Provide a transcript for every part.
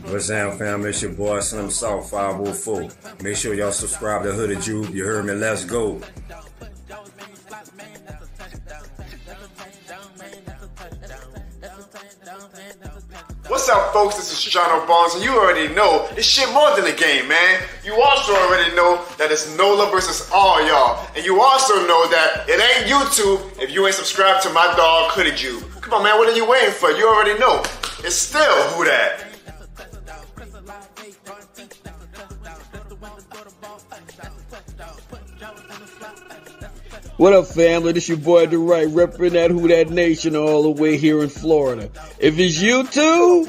What's down, fam? It's your boy Slim South 504. Make sure y'all subscribe to Hooded Jude. You heard me? Let's go. What's up, folks? This is John Barnes, and you already know this shit more than a game, man. You also already know that it's NOLA versus all y'all. And you also know that it ain't YouTube if you ain't subscribed to my dog, Hooded Jude. Come on, man, what are you waiting for? You already know. It's still Who Dat. What up, family? This your boy DeWright, repping that Who Dat Nation all the way here in Florida. If it's YouTube,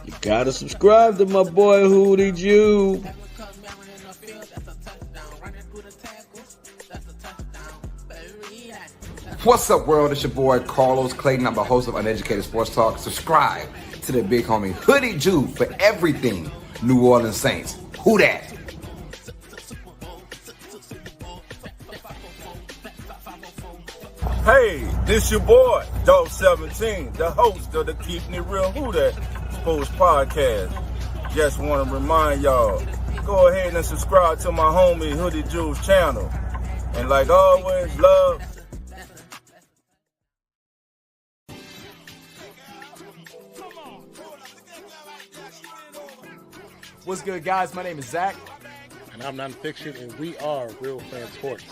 you gotta subscribe to my boy Hoodie Jude. What's up, world? It's your boy Carlos Clayton. I'm the host of Uneducated Sports Talk. Subscribe to the big homie Hoodie Jude for everything New Orleans Saints. Who Dat? Hey, this your boy, Dog 17, the host of the Keeping It Real Who Dat Sports Podcast. Just want to remind y'all, go ahead and subscribe to my homie Hoodie Juice channel. And like always, love. What's good, guys? My name is Zach. And I'm Nonfiction, and we are Real Fan Sports.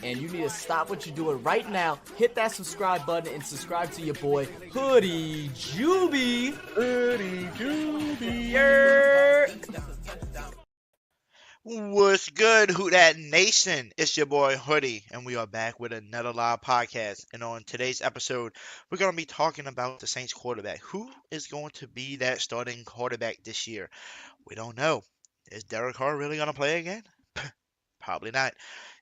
And you need to stop what you're doing right now. Hit that subscribe button and subscribe to your boy, Hoodie Juby. Hoodie Juby. What's good, Who Dat Nation? It's your boy Hoodie, and we are back with another live podcast. And on today's episode, we're going to be talking about the Saints quarterback. Who is going to be that starting quarterback this year? We don't know. Is Derek Carr really going to play again? Probably not.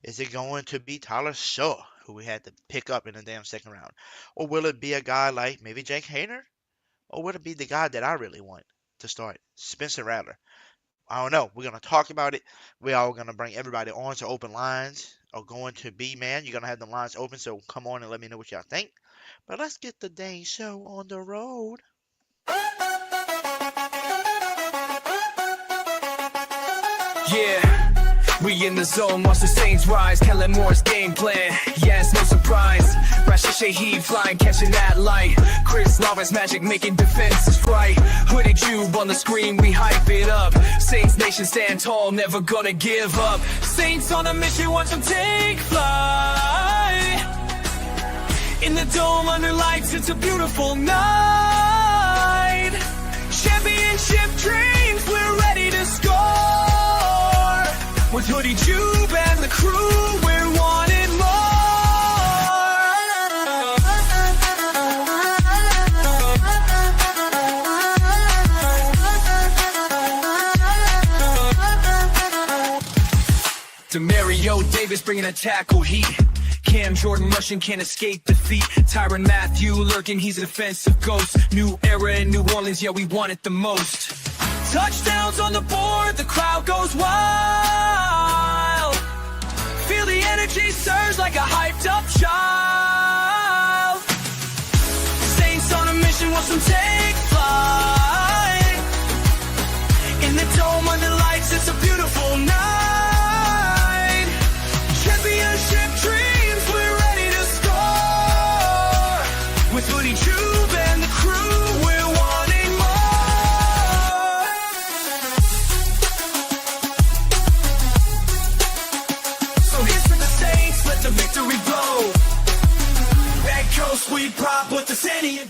Is it going to be Tyler Shaw, who we had to pick up in the damn second round? Or will it be a guy like maybe Jake Hayner? Or will it be the guy that I really want to start, Spencer Rattler? I don't know. We're going to talk about it. We are going to bring everybody on to open lines are going to be, man. You're going to have the lines open, so come on and let me know what y'all think. But let's get the dang show on the road. Yeah, we in the zone, watch the Saints rise. Kellen Moore's game plan, yes, no surprise. Rashid Shaheed flying, catching that light. Chris Lawrence magic, making defenses right. Hoodie Jude on the screen, we hype it up. Saints Nation stand tall, never gonna give up. Saints on a mission, watch them take flight. In the dome under lights, it's a beautiful night. Championship dreams, we're ready to score. With Hoodie Jude and the crew, we're wanting more. Demario Davis bringing a tackle heat. Cam Jordan rushing, can't escape defeat. Tyrann Mathieu lurking, he's a defensive ghost. New era in New Orleans, yeah, we want it the most. Touchdowns on the board, the crowd goes wild. Feel the energy surge like a hyped up child. Saints on a mission, watch them take flight. In the dome under lights, it's a beautiful night. Championship dreams, we're ready to score. With Hoodie Jude and the crew, we're wanting more. So here's for the Saints, let the victory blow. Back coast, we pop with the Sandy.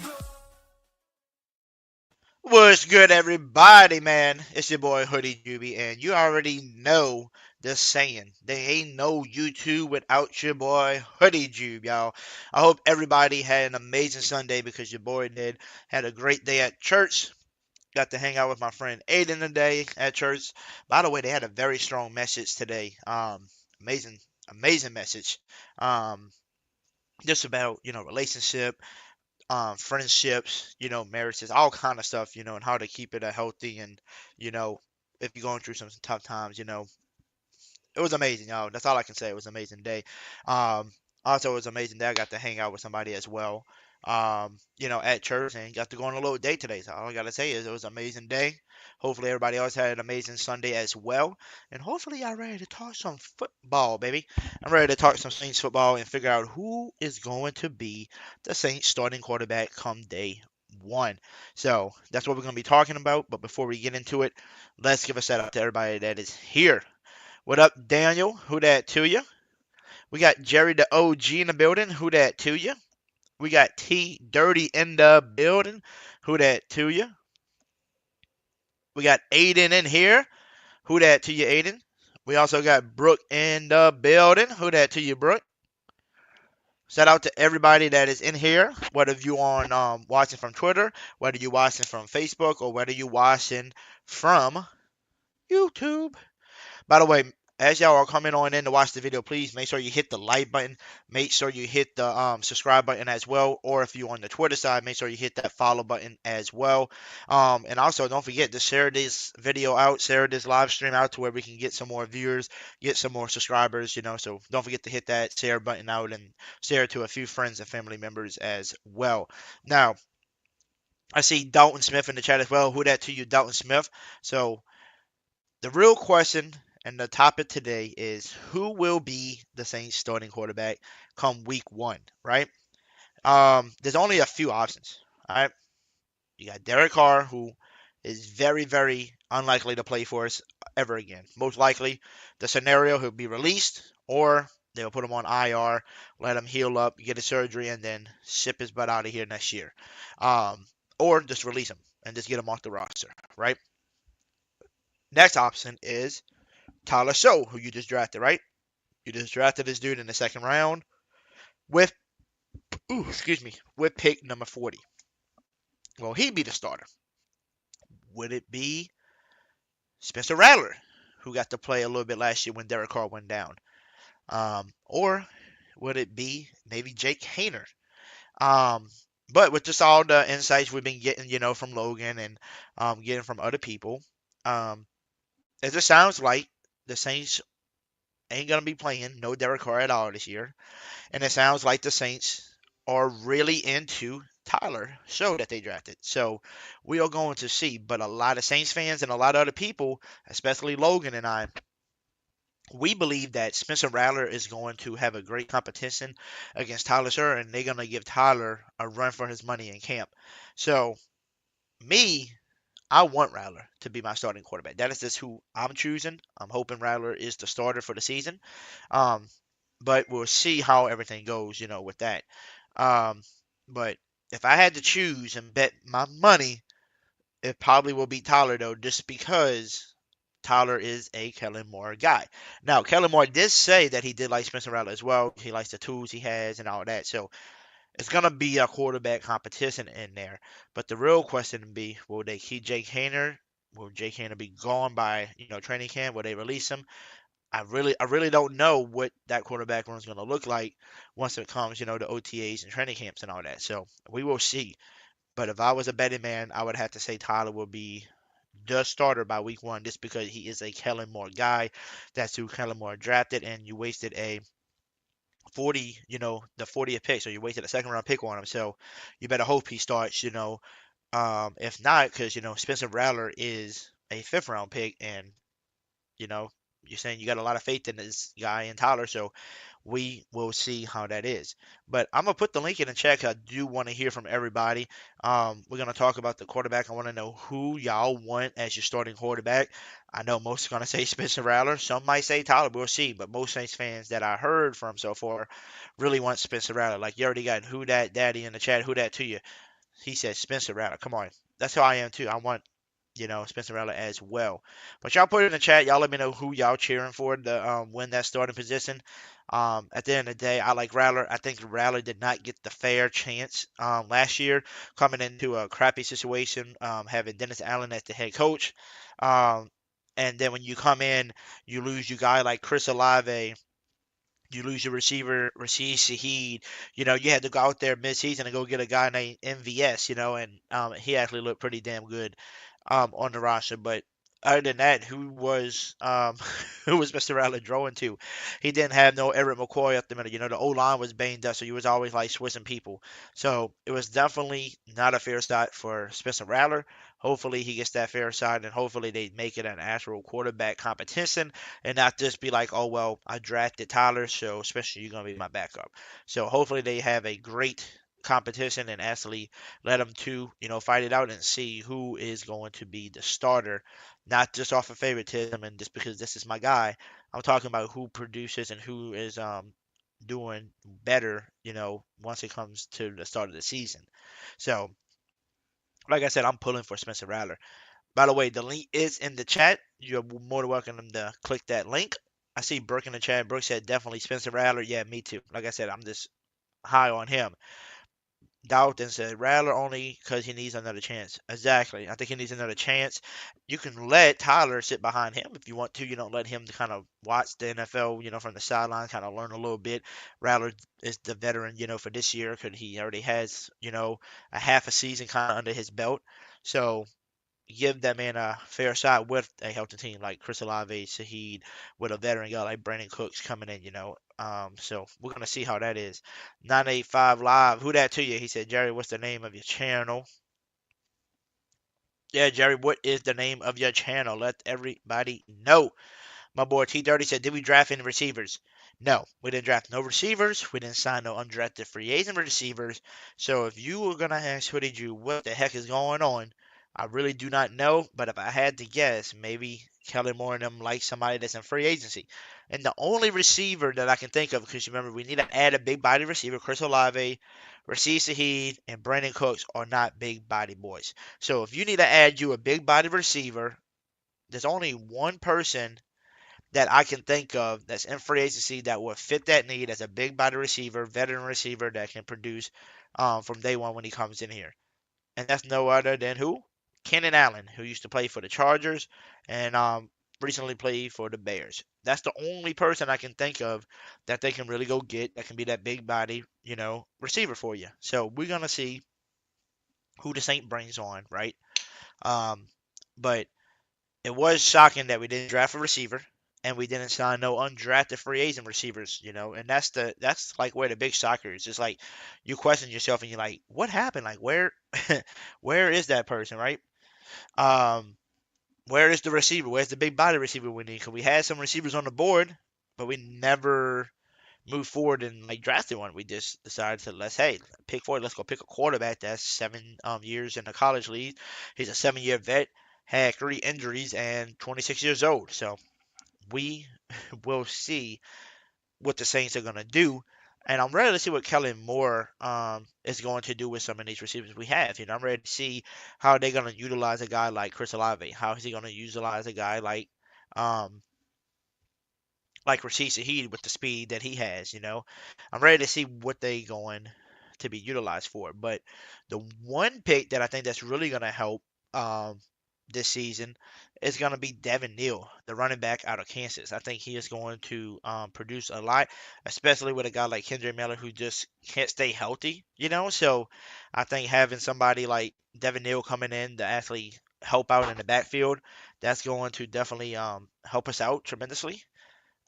What's good, everybody, man? It's your boy Hoodie Juby, and you already know the saying. There ain't no YouTube without your boy Hoodie Jube, y'all. I hope everybody had an amazing Sunday because your boy did. Had a great day at church. Got to hang out with my friend Aiden today at church. By the way, they had a very strong message today. Amazing message. Just about, relationship, friendships, marriages, all kind of stuff, and how to keep it a healthy and, if you're going through some tough times, it was amazing, y'all. That's all I can say. It was an amazing day. Um, Also, it was amazing that I got to hang out with somebody as well. At church and got to go on a little date today. So all I gotta say is it was an amazing day. Hopefully everybody else had an amazing Sunday as well. And hopefully y'all ready to talk some football, baby. I'm ready to talk some Saints football and figure out who is going to be the Saints starting quarterback come day one. So that's what we're gonna be talking about. But before we get into it, let's give a shout out to everybody that is here. What up, Daniel? Who that to you? We got Jerry the OG in the building. Who that to you? We got T Dirty in the building. Who that to you? We got Aiden in here. Who that to you, Aiden? We also got Brooke in the building. Who that to you, Brooke? Shout out to everybody that is in here, whether you on watching from Twitter, whether you watching from Facebook, or whether you watching from YouTube. By the way, as y'all are coming on in to watch the video, please make sure you hit the like button. Make sure you hit the subscribe button as well. Or if you're on the Twitter side, make sure you hit that follow button as well. And also, don't forget to share this video out, share this live stream out to where we can get some more viewers, get some more subscribers, So don't forget to hit that share button out and share it to a few friends and family members as well. Now, I see Dalton Smith in the chat as well. Who that to you, Dalton Smith? So the real question and the topic today is who will be the Saints starting quarterback come week one, right? There's only a few options. All right. You got Derek Carr, who is very, very unlikely to play for us ever again. Most likely, the scenario he'll be released, or they'll put him on IR, let him heal up, get his surgery, and then ship his butt out of here next year. Or just release him and just get him off the roster, right? Next option is Tyler Show, who you just drafted, right? You just drafted this dude in the second round with, with pick number 40. Will he be the starter? Would it be Spencer Rattler, who got to play a little bit last year when Derek Carr went down? Or would it be maybe Jake Haener? But with just all the insights we've been getting, from Logan and getting from other people, it just sounds like the Saints ain't going to be playing no Derek Carr at all this year. And it sounds like the Saints are really into Tyler Show that they drafted. So we are going to see. But a lot of Saints fans and a lot of other people, especially Logan and I, we believe that Spencer Rattler is going to have a great competition against Tyler Show, and they're going to give Tyler a run for his money in camp. So I want Rattler to be my starting quarterback. That is just who I'm choosing. I'm hoping Rattler is the starter for the season. But we'll see how everything goes, with that. But if I had to choose and bet my money, it probably will be Tyler, though, just because Tyler is a Kellen Moore guy. Now, Kellen Moore did say that he did like Spencer Rattler as well. He likes the tools he has and all that. So it's going to be a quarterback competition in there. But the real question would be, will they keep Jake Haener? Will Jake Haener be gone by, training camp? Will they release him? I really don't know what that quarterback room is going to look like once it comes, to OTAs and training camps and all that. So we will see. But if I was a betting man, I would have to say Tyler will be the starter by week one just because he is a Kellen Moore guy. That's who Kellen Moore drafted, and you wasted a 40, the 40th pick, so you wasted a second round pick on him. So you better hope he starts, if not, because, Spencer Rattler is a fifth round pick, and, you're saying you got a lot of faith in this guy and Tyler, so we will see how that is. But I'm going to put the link in the chat. I do want to hear from everybody. We're going to talk about the quarterback. I want to know who y'all want as your starting quarterback. I know most are going to say Spencer Rattler. Some might say Tyler. We'll see. But most Saints fans that I heard from so far really want Spencer Rattler. Like, you already got Who Dat Daddy in the chat. Who that to you? He said Spencer Rattler. Come on. That's how I am too. I want Spencer Rattler as well. But y'all put it in the chat. Y'all let me know who y'all cheering for to win that starting position. At the end of the day, I like Rattler. I think Rattler did not get the fair chance last year, coming into a crappy situation, having Dennis Allen as the head coach. And then when you come in, you lose your guy like Chris Olave. You lose your receiver, Rashid Shaheed. You had to go out there mid-season and go get a guy named MVS, and he actually looked pretty damn good on the roster. But other than that, who was Mr. Rattler throwing to? He didn't have no Eric McCoy up the middle. You know, the O line was banged up, so you was always like switching people. So it was definitely not a fair shot for Spencer Rattler. Hopefully he gets that fair shot, and hopefully they make it an actual quarterback competition, and not just be like, oh well, I drafted Tyler, so Spencer, you're gonna be my backup. So hopefully they have a great competition and actually let them two, fight it out and see who is going to be the starter, not just off of favoritism and just because this is my guy. I'm talking about who produces and who is doing better, once it comes to the start of the season. So, like I said, I'm pulling for Spencer Rattler. By the way, the link is in the chat. You're more than welcome to click that link. I see Brooke in the chat. Brooke said definitely Spencer Rattler. Yeah, me too. Like I said, I'm just high on him. Dalton said Rattler only because he needs another chance. Exactly. I think he needs another chance. You can let Tyler sit behind him if you want to. You don't let him to kind of watch the NFL, from the sideline, kind of learn a little bit. Rattler is the veteran, for this year because he already has, a half a season kind of under his belt. So give that man a fair shot with a healthy team like Chris Olave, Shaheed, with a veteran guy like Brandon Cooks coming in. So we're gonna see how that is. 985 Live, who that to you? He said, Jerry, what's the name of your channel? Yeah, Jerry, what is the name of your channel? Let everybody know. My boy T30 said, did we draft any receivers? No, we didn't draft no receivers. We didn't sign no undrafted free agent receivers. So if you were going to ask Hoodie Jew what the heck is going on, I really do not know. But if I had to guess, maybe Kellen Moore and them like somebody that's in free agency. And the only receiver that I can think of, because remember, we need to add a big body receiver, Chris Olave, Rasheed Shaheed, and Brandon Cooks are not big body boys. So if you need to add you a big body receiver, there's only one person that I can think of that's in free agency that will fit that need as a big body receiver, veteran receiver that can produce from day one when he comes in here. And that's no other than who? Keenan Allen, who used to play for the Chargers and recently played for the Bears. That's the only person I can think of that they can really go get that can be that big body, receiver for you. So we're going to see who the Saint brings on, right? Um, but it was shocking that we didn't draft a receiver and we didn't sign no undrafted free agent receivers, and that's like where the big shocker is. It's like you question yourself and you're like, what happened? Like where where is that person, right? Um, where is the receiver? Where's the big body receiver we need? Because we had some receivers on the board, but we never moved forward and like drafted one. We just decided to pick forward. Let's go pick a quarterback that's 7 years in the college league. He's a 7-year vet, had 3 injuries, and 26 years old. So we will see what the Saints are going to do. And I'm ready to see what Kellen Moore is going to do with some of these receivers we have. I'm ready to see how they're going to utilize a guy like Chris Olave. How is he going to utilize a guy like Rasheed Shaheed with the speed that he has. I'm ready to see what they going to be utilized for. But the one pick that I think that's really going to help this season is going to be Devin Neal, the running back out of Kansas. I think he is going to produce a lot, especially with a guy like Kendrick Miller who just can't stay healthy. So I think having somebody like Devin Neal coming in to actually help out in the backfield, that's going to definitely help us out tremendously.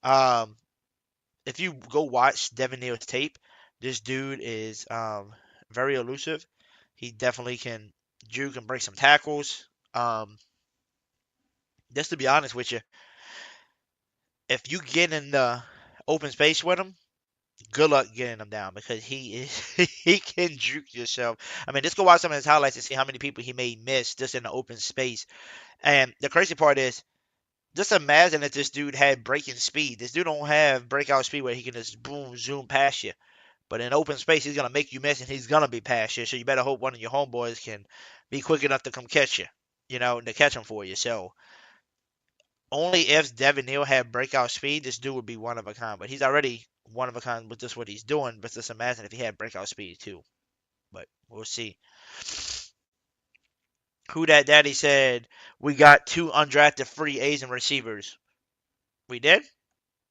Um, if you go watch Devin Neal's tape, this dude is very elusive. He definitely can juke and break some tackles. Just to be honest with you, if you get in the open space with him, good luck getting him down because he can juke yourself. I mean, just go watch some of his highlights and see how many people he may miss just in the open space. And the crazy part is, just imagine if this dude had breaking speed. This dude don't have breakout speed where he can just boom zoom past you. But in open space, he's gonna make you miss and he's gonna be past you. So you better hope one of your homeboys can be quick enough to come catch you. To catch him for you. So only if Devin Neal had breakout speed, this dude would be one of a kind. But he's already one of a kind with just what he's doing. But just imagine if he had breakout speed too. But we'll see. Who that daddy said we got 2 undrafted free agent receivers. We did?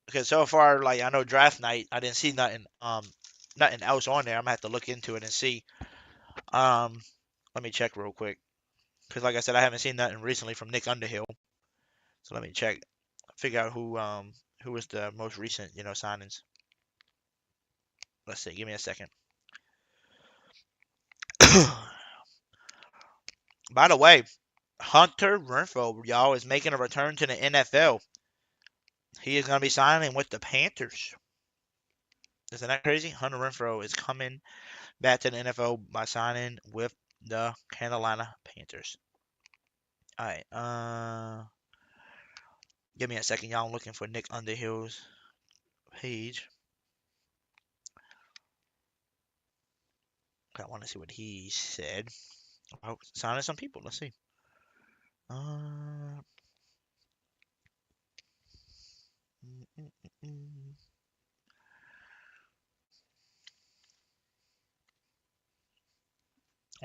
Because so far, like I know draft night, I didn't see nothing else on there. I'm gonna have to look into it and see. Let me check real quick. Because like I said, I haven't seen nothing recently from Nick Underhill. So let me check, figure out who was the most recent, signings. Let's see. Give me a second. By the way, Hunter Renfrow, y'all, is making a return to the NFL. He is going to be signing with the Panthers. Isn't that crazy? Hunter Renfrow is coming back to the NFL by signing with the Carolina Panthers. All right. Give me a second, y'all. I'm looking for Nick Underhill's page. I want to see what he said about signing some people. Let's see.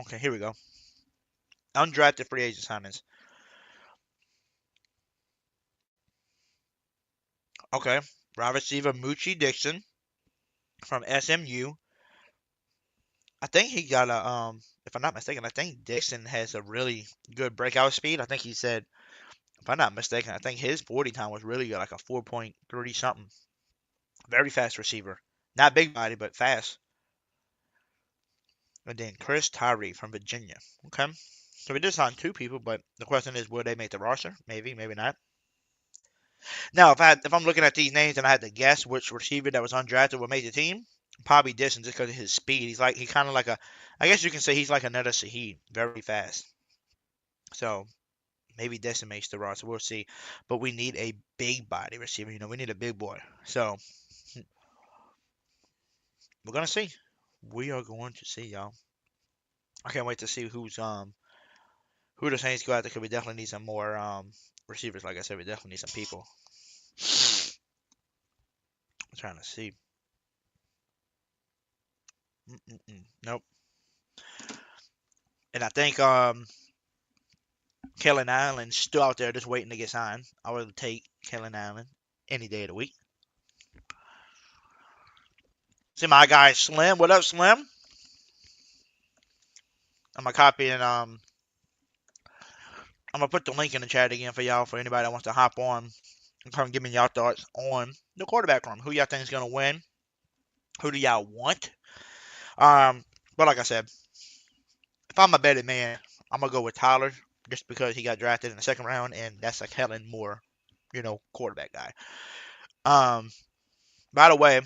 Okay, here we go. Undrafted free agent signings. Okay, wide receiver Moochie Dixon from SMU. I think he got a if I'm not mistaken, I think Dixon has a really good breakout speed. I think he said, if I'm not mistaken, I think his 40 time was really good, like a 4.30 something. Very fast receiver. Not big body, but fast. And then Chris Tyree from Virginia. Okay. So we did sign 2 people, but the question is, will they make the roster? Maybe, maybe not. Now, if I'm looking at these names and I had to guess which receiver that was undrafted would make the team, probably Dixon just because of his speed. He kind of like I guess you can say he's like another Saheed, very fast. So maybe Dixon makes the roster. We'll see. But we need a big body receiver. We need a big boy. So we're gonna see. We are going to see, y'all. I can't wait to see who the Saints go after, because we definitely need some more receivers. Like I said, we definitely need some people. I'm trying to see. Nope. And I think Kellen Allen's still out there just waiting to get signed. I would take Kellen Allen any day of the week. See my guy Slim. What up, Slim? I'm gonna copy and I'm gonna put the link in the chat again for y'all, for anybody that wants to hop on and come give me y'all thoughts on the quarterback room. Who y'all think is gonna win? Who do y'all want? But like I said, if I'm a betting man, I'm gonna go with Tyler, just because he got drafted in the 2nd round, and that's a Kellen Moore, quarterback guy. By the way,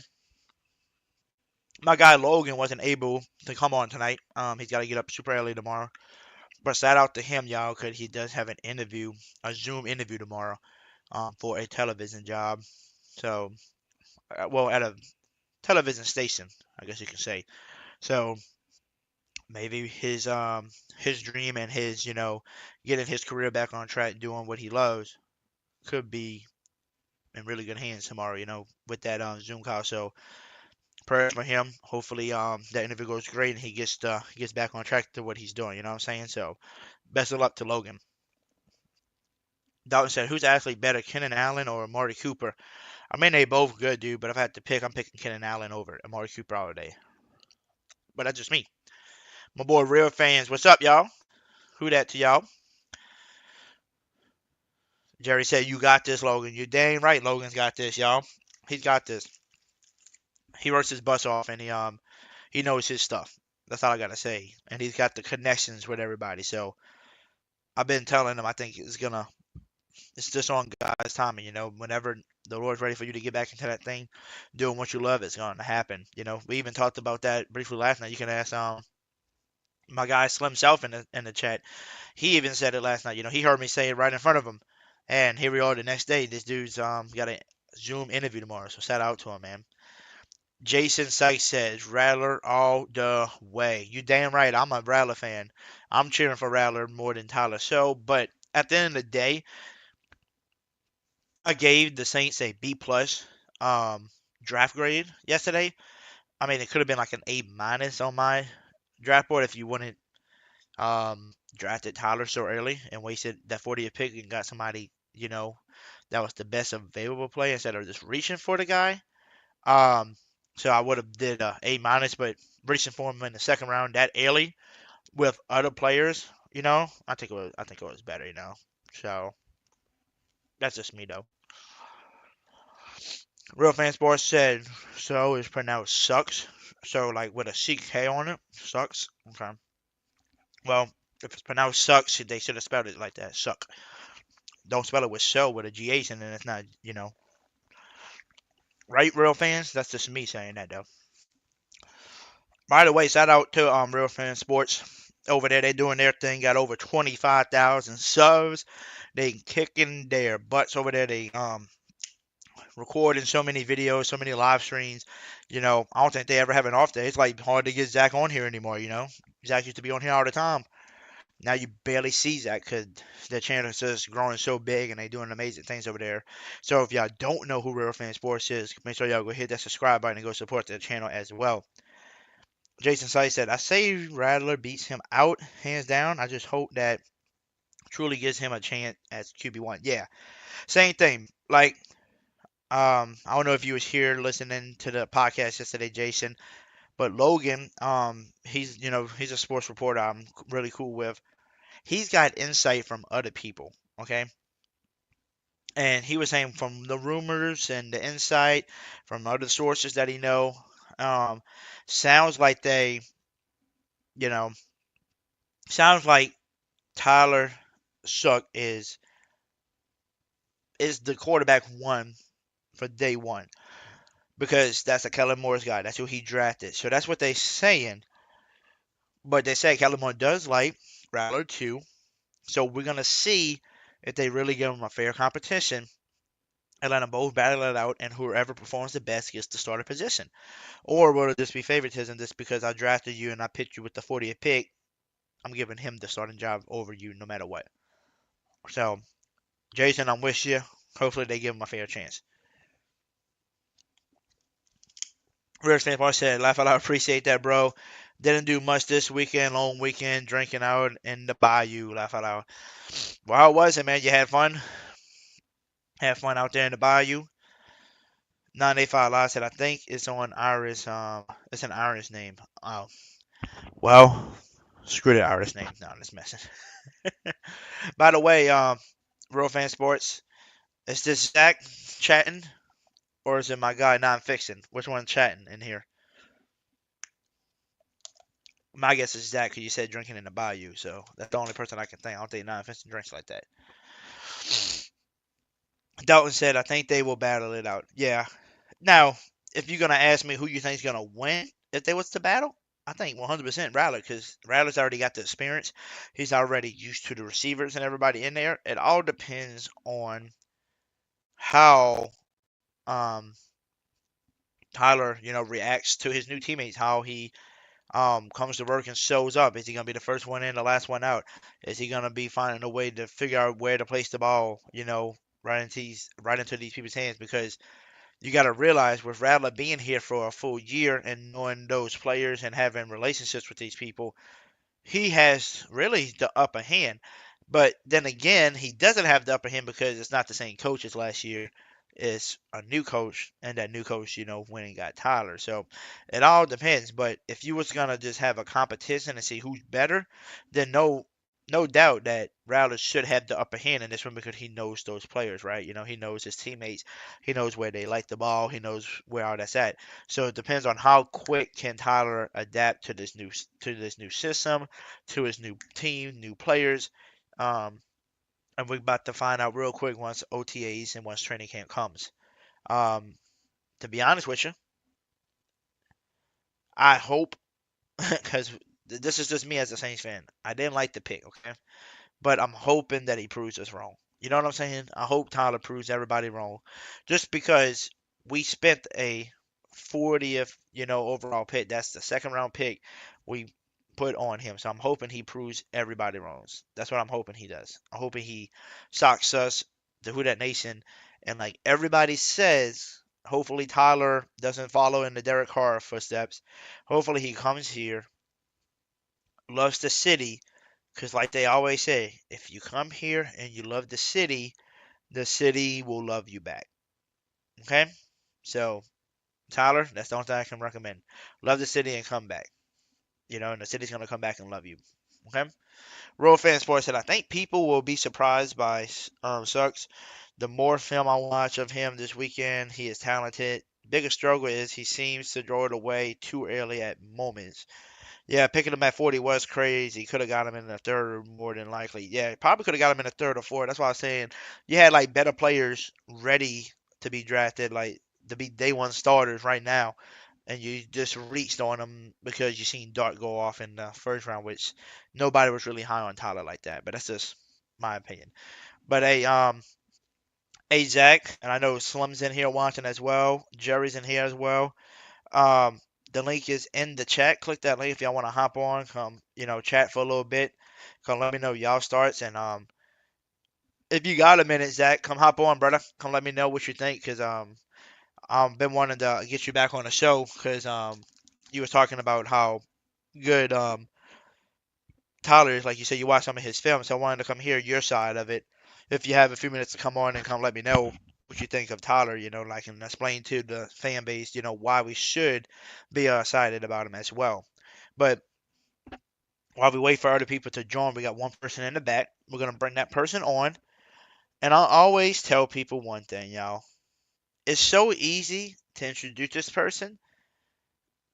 my guy Logan wasn't able to come on tonight. He's got to get up super early tomorrow. But shout out to him, y'all, because he does have an interview, a Zoom interview tomorrow, for a television job. So, well, at a television station, I guess you can say. So maybe his dream and his getting his career back on track, doing what he loves, could be in really good hands tomorrow. With that Zoom call. So prayers for him. Hopefully, that interview goes great and he gets back on track to what he's doing. You know what I'm saying? So, best of luck to Logan. Dalton said, "Who's actually better, Kenan Allen or Amari Cooper?" I mean, they both good, dude. But if I had to pick, I'm picking Kenan Allen over Amari Cooper all day. But that's just me. My boy, Real Fans, what's up, y'all? Who that to y'all? Jerry said, "You got this, Logan." You're dang right, Logan's got this, y'all. He's got this. He works his bus off, and he knows his stuff. That's all I gotta say. And he's got the connections with everybody. So I've been telling him, I think it's just on God's timing. Whenever the Lord's ready for you to get back into that thing, doing what you love, it's going to happen. We even talked about that briefly last night. You can ask my guy Slim Self in the chat. He even said it last night. He heard me say it right in front of him. And here we are the next day. This dude's got a Zoom interview tomorrow. So shout out to him, man. Jason Sykes says, Rattler all the way. You damn right. I'm a Rattler fan. I'm cheering for Rattler more than Tyler. So, but at the end of the day, I gave the Saints a B plus draft grade yesterday. I mean, it could have been like an A minus on my draft board if you wouldn't drafted Tyler so early and wasted that 40th pick and got somebody, that was the best available player instead of just reaching for the guy. So I would have did a A minus, but reaching for him in the 2nd round that early with other players, I think it was better, So That's just me though. Real Fan Sports said so is pronounced sucks. So like with a CK on it, sucks. Okay. Well, if it's pronounced sucks, they should have spelled it like that. Suck. Don't spell it with so with a GH and then it's not, right, real fans? That's just me saying that though. By the way, shout out to Real Fan Sports. Over there, they doing their thing. Got over 25,000 subs. They kicking their butts over there. They recording so many videos, so many live streams. I don't think they ever have an off day. It's like hard to get Zach on here anymore. Zach used to be on here all the time. Now you barely see Zach because the channel is just growing so big and they doing amazing things over there. So if y'all don't know who Real Fan Sports is, make sure y'all go hit that subscribe button and go support the channel as well. Jason Sight said, I say Rattler beats him out, hands down. I just hope that truly gives him a chance as QB1. Yeah, same thing. Like, I don't know if you was here listening to the podcast yesterday, Jason, but Logan, he's a sports reporter I'm really cool with. He's got insight from other people, okay? And he was saying from the rumors and the insight from other sources that he know, sounds like you know, sounds like Tyler Shough is the quarterback one for day one because that's a Kellen Moore's guy. That's who he drafted. So that's what they're saying. But they say Kellen Moore does like Rattler too. So we're gonna see if they really give him a fair competition and let them both battle it out, and whoever performs the best gets the starter position. Or will it just be favoritism just because I drafted you and I picked you with the 40th pick? I'm giving him the starting job over you no matter what. So, Jason, I'm with you. Hopefully they give him a fair chance. Real Fan Bar said, laugh out loud, appreciate that, bro. Didn't do much this weekend, long weekend, drinking out in the bayou, laugh out loud. Well, how was it, man? You had fun? Had fun out there in the bayou? 985 Live said, I think it's on Iris, it's an Iris name. Oh, well, screw the Iris name. No, I'm just messing. By the way, Real Fan Sports, is this Zach chatting? Or is it my guy Non-Fiction? Which one's chatting in here? My guess is Zach, because you said drinking in the bayou, so that's the only person I can think. I don't think Non-Fiction drinks like that. Dalton said, I think they will battle it out. Yeah. Now, if you're going to ask me who you think is going to win if they was to battle, I think 100% Rattler, because Rattler's already got the experience. He's already used to the receivers and everybody in there. It all depends on how Tyler, reacts to his new teammates, how he comes to work and shows up. Is he gonna be the first one in, the last one out? Is he gonna be finding a way to figure out where to place the ball, right into these people's hands? Because you got to realize with Rattler being here for a full year and knowing those players and having relationships with these people, he has really the upper hand. But then again, he doesn't have the upper hand because it's not the same coach as last year. It's a new coach, and that new coach, went and got Tyler. So it all depends. But if you was gonna just have a competition and see who's better, then no doubt that Rattler should have the upper hand in this one because he knows those players, right? He knows his teammates, he knows where they like the ball, he knows where all that's at. So it depends on how quick can Tyler adapt to this new system, to his new team, new players. And we're about to find out real quick once OTAs and once training camp comes. To be honest with you, I hope because this is just me as a Saints fan. I didn't like the pick, okay? But I'm hoping that he proves us wrong. You know what I'm saying? I hope Tyler proves everybody wrong. Just because we spent a 40th, overall pick. That's the second round pick we put on him. So I'm hoping he proves everybody wrong. That's what I'm hoping he does. I'm hoping he shocks us, the Who That Nation, and like everybody says, hopefully Tyler doesn't follow in the Derek Carr footsteps. Hopefully he comes here, loves the city, because, like they always say, if you come here and you love the city will love you back. Okay? So, Tyler, that's the only thing I can recommend. Love the city and come back. And the city's going to come back and love you. Okay? Royal Fan Sports said, I think people will be surprised by Suggs. The more film I watch of him this weekend, he is talented. Biggest struggle is he seems to throw it away too early at moments. Yeah, picking him at 40 was crazy. Could have got him in the third more than likely. Yeah, probably could have got him in the third or fourth. That's why I was saying you had like better players ready to be drafted, like to be day one starters right now, and you just reached on them because you seen Dart go off in the first round, which nobody was really high on Tyler like that. But that's just my opinion. But hey Zach, and I know Slim's in here watching as well. Jerry's in here as well. Um, the link is in the chat. Click that link if y'all want to hop on. Come, chat for a little bit. Come let me know y'all starts and if you got a minute, Zach, come hop on, brother. Come let me know what you think, cause I've been wanting to get you back on the show, cause you was talking about how good Tyler is. Like you said, you watched some of his films, so I wanted to come hear your side of it. If you have a few minutes to come on and come let me know what you think of Tyler, like and explain to the fan base, why we should be excited about him as well. But while we wait for other people to join, we got one person in the back. We're gonna bring that person on, and I'll always tell people one thing, y'all. It's so easy to introduce this person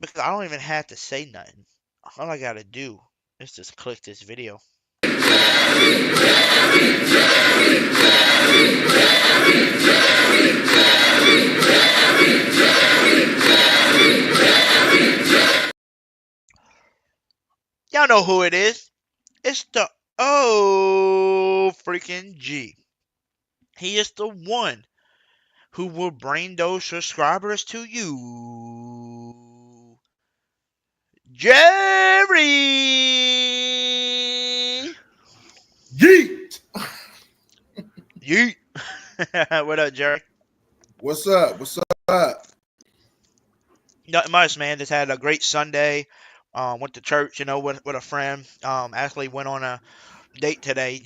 because I don't even have to say nothing. All I gotta do is just click this video. Y'all know who it is. It's the freaking G. He is the one who will bring those subscribers to you. Jerry! Yeet! Yeet! What up, Jerry? What's up? What's up? Nothing much, man. Just had a great Sunday. Went to church, with a friend. Actually went on a date today,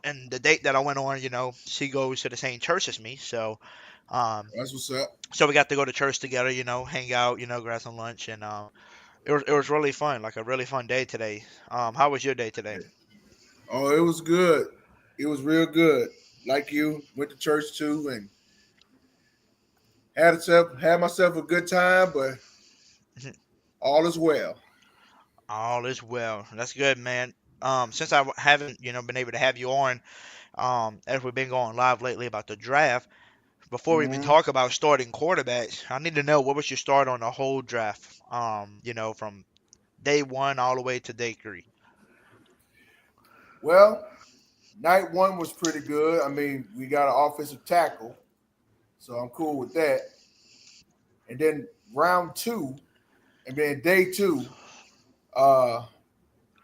and the date that I went on, she goes to the same church as me. So, That's what's up. so we got to go to church together, hang out, grab some lunch, and it was really fun, like a really fun day today. How was your day today? Oh, it was good. It was real good. Like you, went to church too, and had myself a good time. But all is well. All is well. That's good, man. Since I haven't, been able to have you on, as we've been going live lately about the draft, before we even Mm-hmm. talk about starting quarterbacks, I need to know what was your start on the whole draft, from day one all the way to day three. Well, night one was pretty good. I mean, we got an offensive tackle, so I'm cool with that. And then round two, and then day two,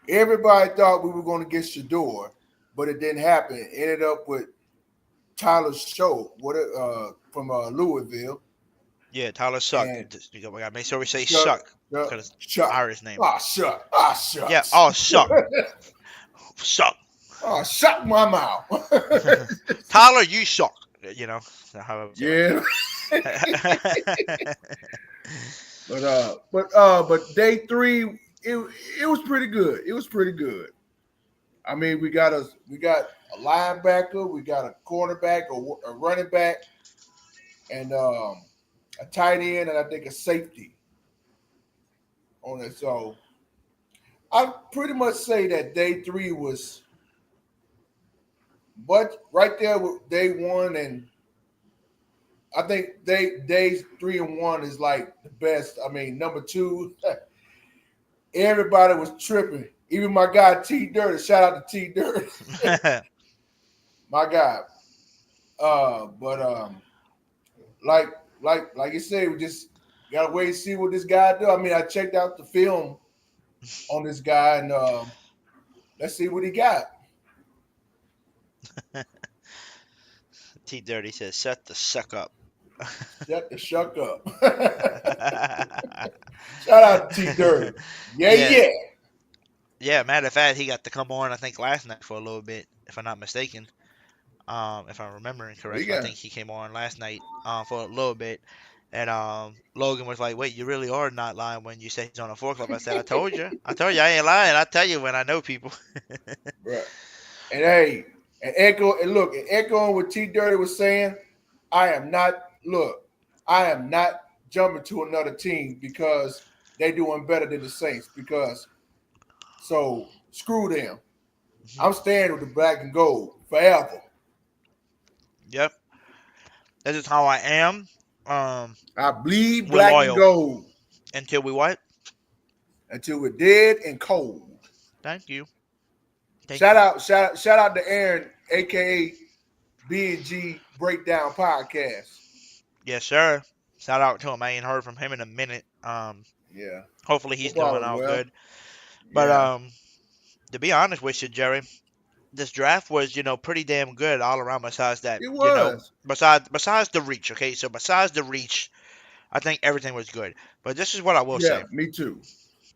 everybody thought we were going to get Shador, but it didn't happen. It ended up with Tyler Show, from Louisville. Yeah, Tyler Suck. And We gotta make sure we say Shuck, Suck because it's Shuck. Irish name. Shuck. Shucks. Yeah, oh Suck. Suck. Shut my mouth. Tyler, you suck. That's how I would say Yeah. But day three, it was pretty good. It was pretty good. I mean, we got a linebacker, we got a cornerback, a running back, and a tight end, and I think a safety on it. So I pretty much say that day three was, but right there with day one, and I think days 3 and 1 is like the best. I mean, number two, everybody was tripping. Even my guy T Dirt. Shout out to T Dirt. My guy. Like you said, we just gotta wait and see what this guy do. I mean, I checked out the film on this guy, and let's see what he got. T Dirty says, "Shut the suck up." Shut the shuck up. Shout out to T Dirt. Yeah. Yeah, matter of fact, he got to come on, I think, last night for a little bit, if I'm not mistaken. If I'm remembering correctly, I think he came on last night for a little bit. And Logan was like, "Wait, you really are not lying when you say he's on a forklift." I said, "I told you. I ain't lying. I tell you when I know people." Right. And And echoing what T Dirty was saying, I am not jumping to another team because they doing better than the Saints. Because so screw them. I'm staying with the black and gold forever. Yep. That is how I am. I bleed We're black and loyal gold until we what? until we're dead and cold. Thank you. Shout out to Aaron, aka B&G Breakdown Podcast. Yes, sir. Shout out to him. I ain't heard from him in a minute. Yeah. Hopefully he's Hope all doing is all well. good. But Yeah. to be honest with you, Jerry, this draft was, pretty damn good all around. Besides that, It was. besides the reach. Okay, so besides the reach, I think everything was good. But this is what I will Yeah, say. me too.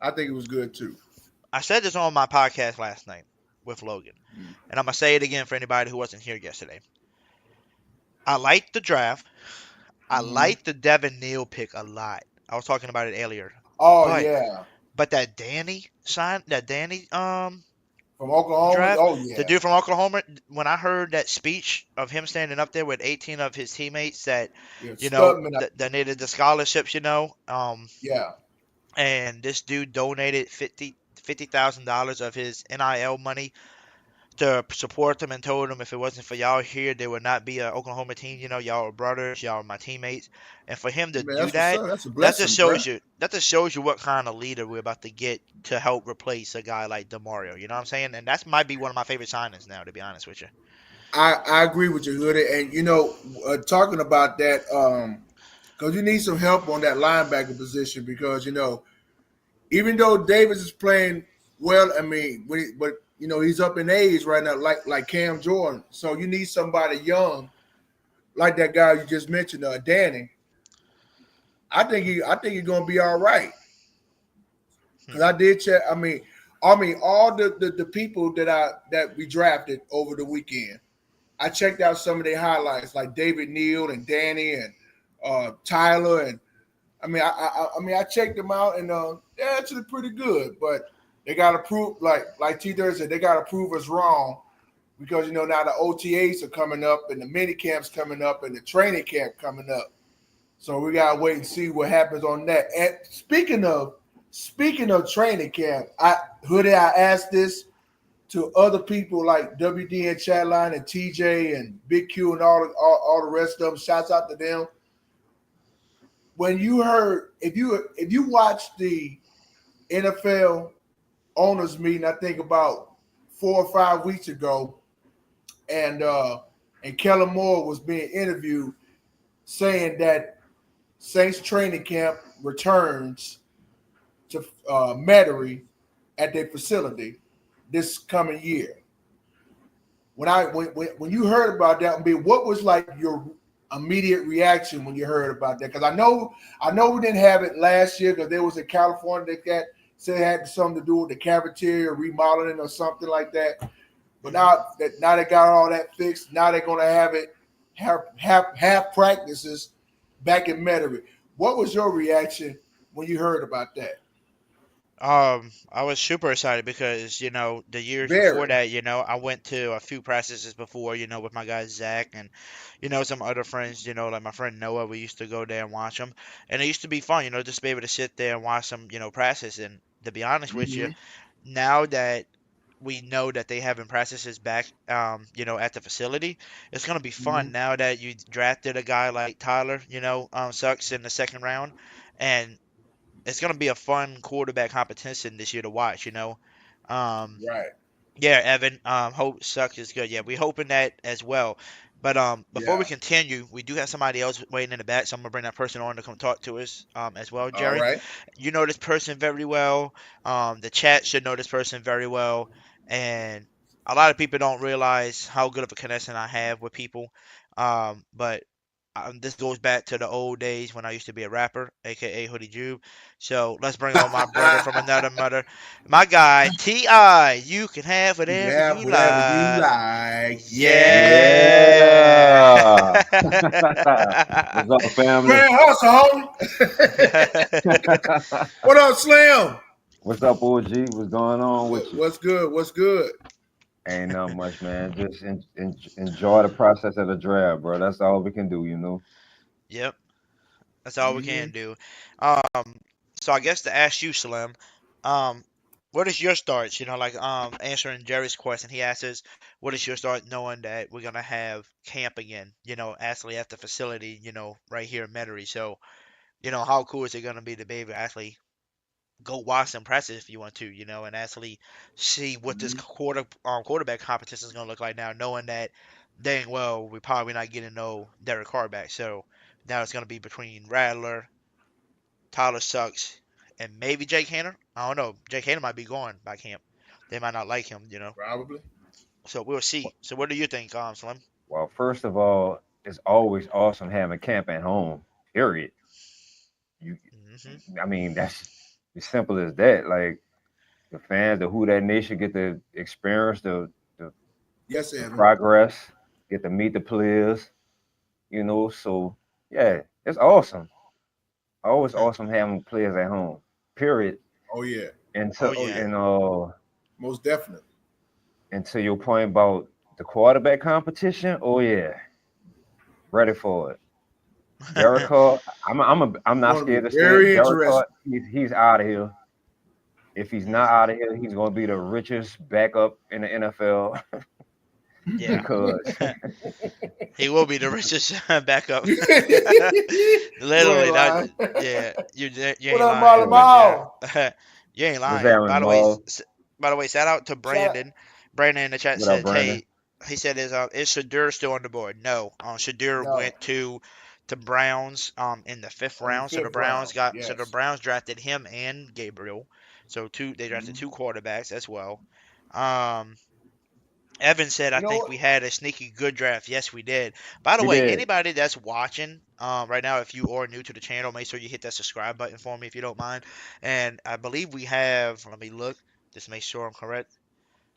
I think it was good too. I said this on my podcast last night with Logan, and I'm gonna say it again for anybody who wasn't here yesterday. I liked the draft. I liked the Devin Neal pick a lot. I was talking about it earlier. Oh yeah. But that Danny from Oklahoma. draft, Oh yeah. the dude from Oklahoma, when I heard that speech of him standing up there with 18 of his teammates that that needed the scholarships, yeah. And this dude donated $50,000 of his NIL money to support them and told them if it wasn't for y'all here, there would not be an Oklahoma team. Y'all are brothers, y'all are my teammates, and for him to do that, that's a blessing, that just shows you what kind of leader we're about to get to help replace a guy like DeMario. You know what I'm saying? And that might be one of my favorite signings now, to be honest with you. I agree with you, Hoodie. And talking about that, because you need some help on that linebacker position because even though Davis is playing well, but he's up in age right now, like Cam Jordan. So you need somebody young, like that guy you just mentioned, Danny. I think he's gonna be all right. Because I did check. All the people that we drafted over the weekend. I checked out some of their highlights, like David Neal and Danny and Tyler, and I checked them out, and they're actually pretty good. But they got to prove, like T-Dirt said, they got to prove us wrong because now the OTAs are coming up, and the mini camps coming up, and the training camp coming up. So we gotta wait and see what happens on that. And speaking of training camp, I asked this to other people like WD and Chatline and TJ and Big Q and all the rest of them. Shouts out to them. When you heard, if you watched the NFL owners meeting, I think about 4 or 5 weeks ago, and Kellen Moore was being interviewed saying that Saints training camp returns to Metairie at their facility this coming year. When you heard about that, what was like your immediate reaction when you heard about that? Because I know we didn't have it last year because there was in California that said it had something to do with the cafeteria remodeling or something like that. But now they got all that fixed. Now they're gonna have practices back in Metairie. What was your reaction when you heard about that? I was super excited because, the years before that, I went to a few practices before, with my guy Zach and, some other friends, like my friend Noah. We used to go there and watch them. And it used to be fun, just to be able to sit there and watch them, practice. And to be honest with you, now that we know that they having practices back, at the facility, it's going to be fun now that you drafted a guy like Tyler, Sucks in the second round. And it's going to be a fun quarterback competition this year to watch, Right. Yeah, Evan, hope Sucks is good. Yeah, we're hoping that as well. But before we continue, we do have somebody else waiting in the back, so I'm going to bring that person on to come talk to us as well, Jerry. All right. You know this person very well. The chat should know this person very well. And a lot of people don't realize how good of a connection I have with people. But this goes back to the old days when I used to be a rapper, aka Hoodie Jube. So let's bring on my brother from another mother, my guy T.I. You can have whatever you like. Yeah. What's up, family? Man, hustle, homie. What up, Slim? What's up, OG? What's going on with you? What's good? Ain't not much, man. Just enjoy the process of the draft, bro. That's all we can do, you know. Yep, that's all we Mm-hmm. can do. So I guess to ask you, Slim, um, what is your starts? Like answering Jerry's question, he asked us, "What is your start?" Knowing that we're gonna have camp again, actually at the facility, right here in Metairie. So, how cool is it gonna be to be able to actually go watch some practice if you want to, and actually see what this quarterback competition is gonna look like now, knowing that, dang well, we're probably not getting no Derek Carr back. So now it's gonna be between Rattler, Tyler Sucks, and maybe Jake Hanner. I don't know. Jake Hanner might be gone by camp. They might not like him. Probably. So we'll see. So what do you think, Slim? Well, first of all, it's always awesome having camp at home. Period. You, Hmm. I mean, that's as simple as that. Like the fans, the Who That Nation get to experience the, Yes, the Evan. progress, get to meet the players, you know. So yeah, it's awesome. Always awesome having players at home. Period. Oh yeah. And Oh to Oh yeah. yeah. and Most definitely. and to your point about the quarterback competition, oh yeah, ready for it. Derek Carr, I'm It's not going to scared be to say it. very Derek Carr, interesting. he's out of here. If he's not Hmm. out of here, he's going to be the richest backup in the NFL Yeah. because He will be the richest backup. You ain't Literally, that. lying. Yeah, you What ain't up, Marley lying, but yeah, Marl? you ain't what's lying. happening, Maul? By the way, shout out to Shout Brandon. Brandon in the chat What up, said, Brandon? "Hey, he said is Shadur still on the board? No, Shadur no went to Browns in the fifth on the round. So the fifth Browns round. got so the Yes. Browns drafted him and Gabriel. So they drafted Mhm. two quarterbacks as well. Um, Evan said, I You know think what? we had a sneaky good draft. Yes, we did. By the We way, did. anybody that's watching right now, if you are new to the channel, make sure you hit that subscribe button for me if you don't mind. And I believe we have, let me look, just make sure I'm correct.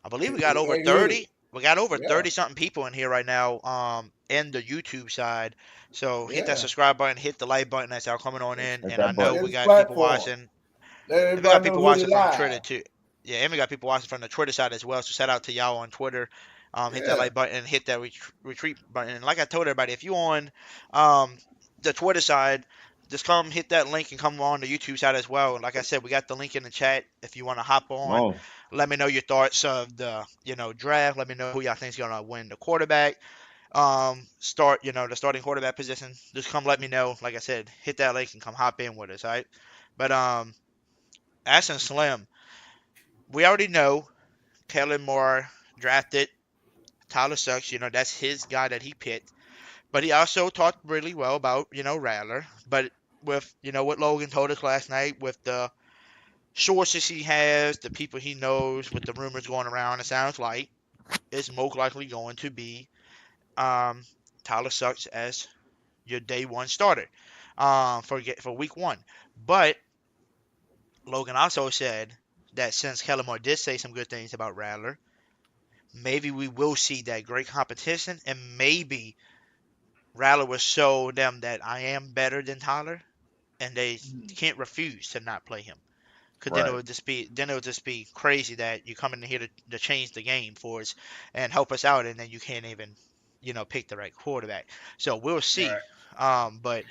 I believe we got over Hey, hoodie. 30. We got over Yeah. 30 something people in here right now in the YouTube side. So hit that Yeah. subscribe button, hit the like button as y'all coming on in. Hit And I that know Share button. we this got people platform. watching. Let And we got everybody know people hoodie watching from Twitter live. too. Yeah, and we got people watching from the Twitter side as well. So shout out to y'all on Twitter. Hit that Yeah. like button, hit that retreat button. And like I told everybody, if you on um, the Twitter side, just come hit that link and come on the YouTube side as well. And like I said, we got the link in the chat. If you want to hop Come on, on. let me know your thoughts of the draft. Let me know who y'all think's gonna win the quarterback. The starting quarterback position. Just come let me know. Like I said, hit that link and come hop in with us, all right? But Aston Slim, we already know Kellen Moore drafted Tyler Sucks. That's his guy that he picked. But he also talked really well about, Rattler. But with, what Logan told us last night, with the sources he has, the people he knows, with the rumors going around, it sounds like it's most likely going to be um, Tyler Sucks as your day one starter for week one. But Logan also said that since Kellen Moore did say some good things about Rattler, maybe we will see that great competition, and maybe Rattler will show them that I am better than Tyler, and they can't refuse to not play him. Cause Right. then it would just be crazy that you come in here to change the game for us and help us out, and then you can't even pick the right quarterback. So we'll see. Right. But